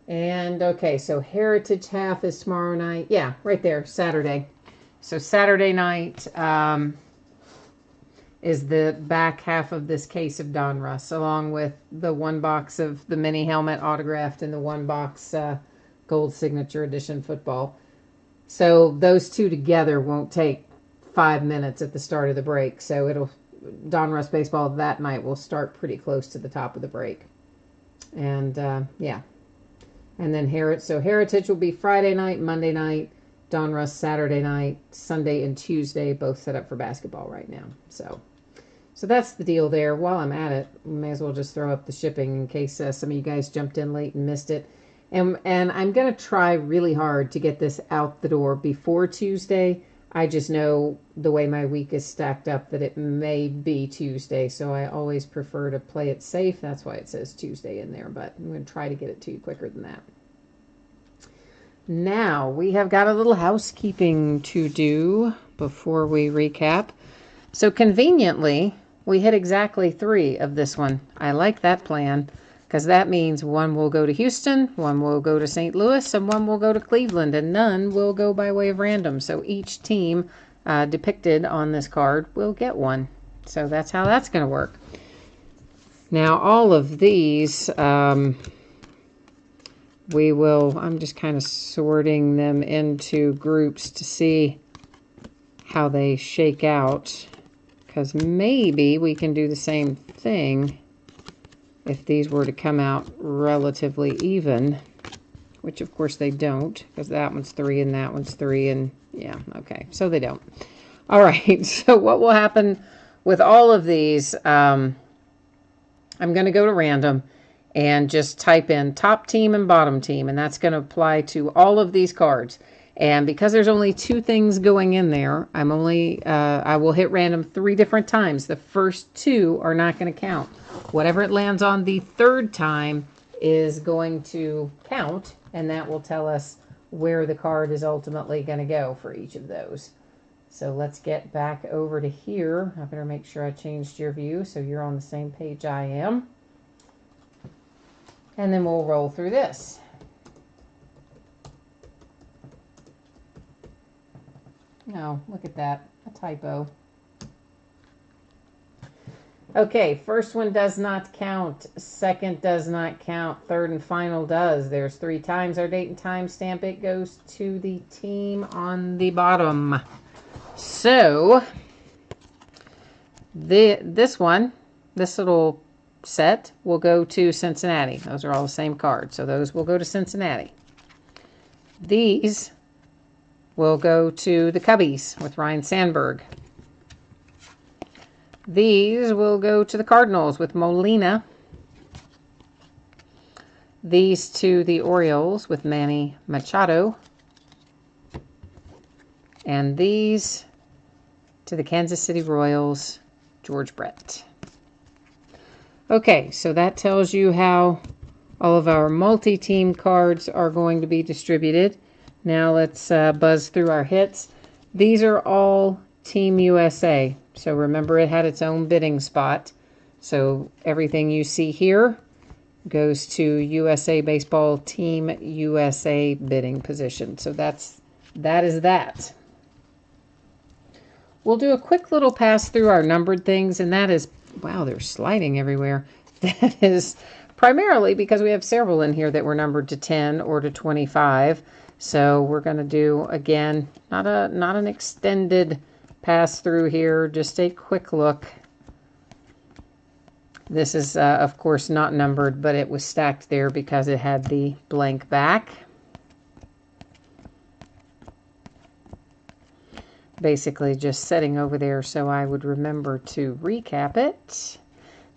And okay, so Heritage half is tomorrow night. Yeah, right there, Saturday. So Saturday night is the back half of this case of Donruss, along with the one box of the mini helmet autographed and the one box gold signature edition football. So those two together won't take 5 minutes at the start of the break. So Donruss Baseball that night will start pretty close to the top of the break. And yeah. And then Heritage will be Friday night, Monday night, Donruss Saturday night, Sunday and Tuesday, both set up for basketball right now. So that's the deal there. While I'm at it, may as well just throw up the shipping in case some of you guys jumped in late and missed it. And I'm going to try really hard to get this out the door before Tuesday. I just know the way my week is stacked up that it may be Tuesday. So I always prefer to play it safe. That's why it says Tuesday in there. But I'm going to try to get it to you quicker than that. Now, we have got a little housekeeping to do before we recap. So conveniently, we hit exactly 3 of this one. I like that plan because that means 1 will go to Houston, 1 will go to St. Louis, and 1 will go to Cleveland, and none will go by way of random. So each team depicted on this card will get 1. So that's how that's going to work. Now, all of these, I'm just kind of sorting them into groups to see how they shake out. Because maybe we can do the same thing if these were to come out relatively even, which of course they don't, because that one's 3 and that one's 3, and yeah, okay, so they don't. All right, so what will happen with all of these, I'm going to go to random and just type in top team and bottom team, and that's going to apply to all of these cards. And because there's only 2 things going in there, I will hit random 3 different times. The first 2 are not going to count. Whatever it lands on the 3rd time is going to count, and that will tell us where the card is ultimately going to go for each of those. So let's get back over to here. I better make sure I changed your view so you're on the same page I am. And then we'll roll through this. No, look at that, a typo. Okay, first one does not count, second does not count, third and final does. There's 3 times our date and time stamp. It goes to the team on the bottom. So, this little set will go to Cincinnati. Those are all the same cards, so those will go to Cincinnati. These will go to the Cubbies with Ryan Sandberg. These will go to the Cardinals with Molina. These to the Orioles with Manny Machado. And these to the Kansas City Royals, George Brett. Okay, so that tells you how all of our multi-team cards are going to be distributed. Now let's buzz through our hits. These are all Team USA. So remember, it had its own bidding spot. So everything you see here goes to USA Baseball Team USA bidding position. So that is that. We'll do a quick little pass through our numbered things, and that is, wow, they're sliding everywhere. That is primarily because we have several in here that were numbered to 10 or to 25. So we're going to do, again, not an extended pass through here, just a quick look. This is, of course, not numbered, but it was stacked there because it had the blank back. Basically just setting over there so I would remember to recap it.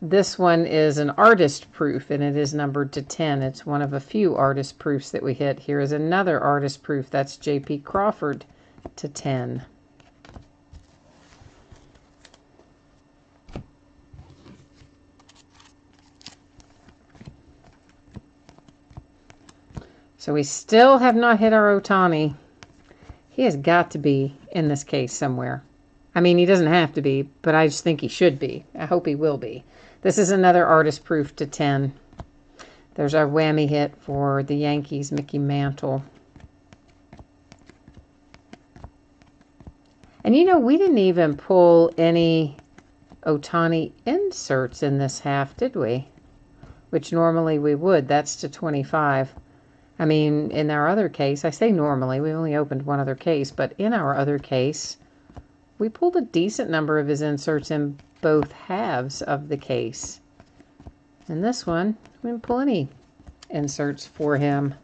This one is an artist proof, and it is numbered to 10. It's one of a few artist proofs that we hit. Here is another artist proof. That's J.P. Crawford to 10. So we still have not hit our Ohtani. He has got to be in this case somewhere. I mean, he doesn't have to be, but I just think he should be. I hope he will be. This is another artist proof to 10. There's our whammy hit for the Yankees, Mickey Mantle. And you know, we didn't even pull any Ohtani inserts in this half, did we? Which normally we would. That's to 25. I mean, in our other case, I say normally, we only opened one other case, but in our other case, we pulled a decent number of his inserts in both halves of the case. In this one, we didn't pull any inserts for him.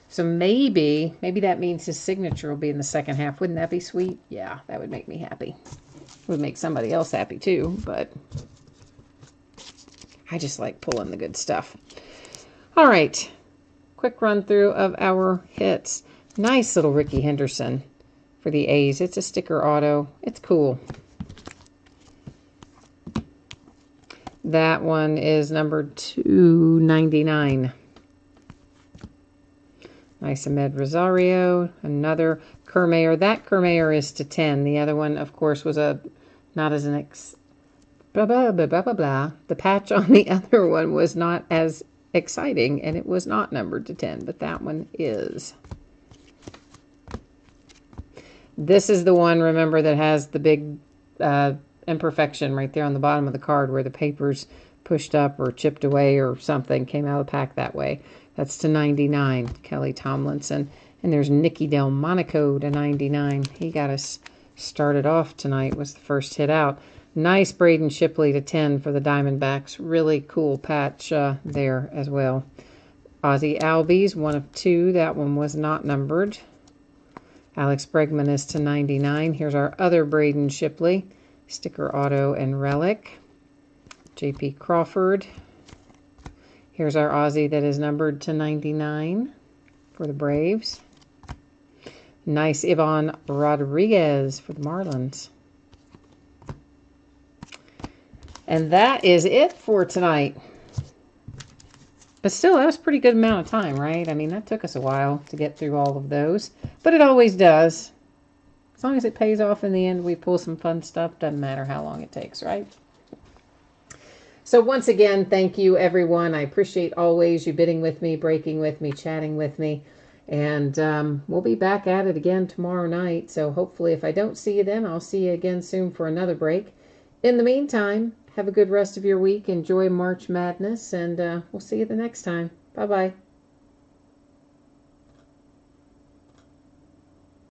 So maybe that means his signature will be in the second half. Wouldn't that be sweet? Yeah, that would make me happy. It would make somebody else happy too, but I just like pulling the good stuff. All right, quick run through of our hits. Nice little Ricky Henderson for the A's. It's a sticker auto. It's cool. That one is numbered 299. Nice Ahmed Rosario. Another Kermayer. That Kermayer is to 10. The other one, of course, was not as an blah, blah, blah, blah, blah, blah. The patch on the other one was not as exciting, and it was not numbered to 10, but that one is. This is the one, remember, that has the big imperfection right there on the bottom of the card where the paper's pushed up or chipped away or something, came out of the pack that way. That's to 99, Kelly Tomlinson. And there's Nicky Delmonico to 99. He got us started off tonight, was the first hit out. Nice Braden Shipley to 10 for the Diamondbacks. Really cool patch there as well. Ozzie Albies, 1 of 2. That one was not numbered. Alex Bregman is to 99. Here's our other Braden Shipley. Sticker auto and relic. J.P. Crawford. Here's our Ozzie that is numbered to 99 for the Braves. Nice Ivan Rodriguez for the Marlins. And that is it for tonight. But still, that was a pretty good amount of time, right? I mean, that took us a while to get through all of those. But it always does. As long as it pays off in the end, we pull some fun stuff. Doesn't matter how long it takes, right? So once again, thank you, everyone. I appreciate always you bidding with me, breaking with me, chatting with me. And we'll be back at it again tomorrow night. So hopefully if I don't see you then, I'll see you again soon for another break. In the meantime, have a good rest of your week. Enjoy March Madness, and we'll see you the next time. Bye-bye.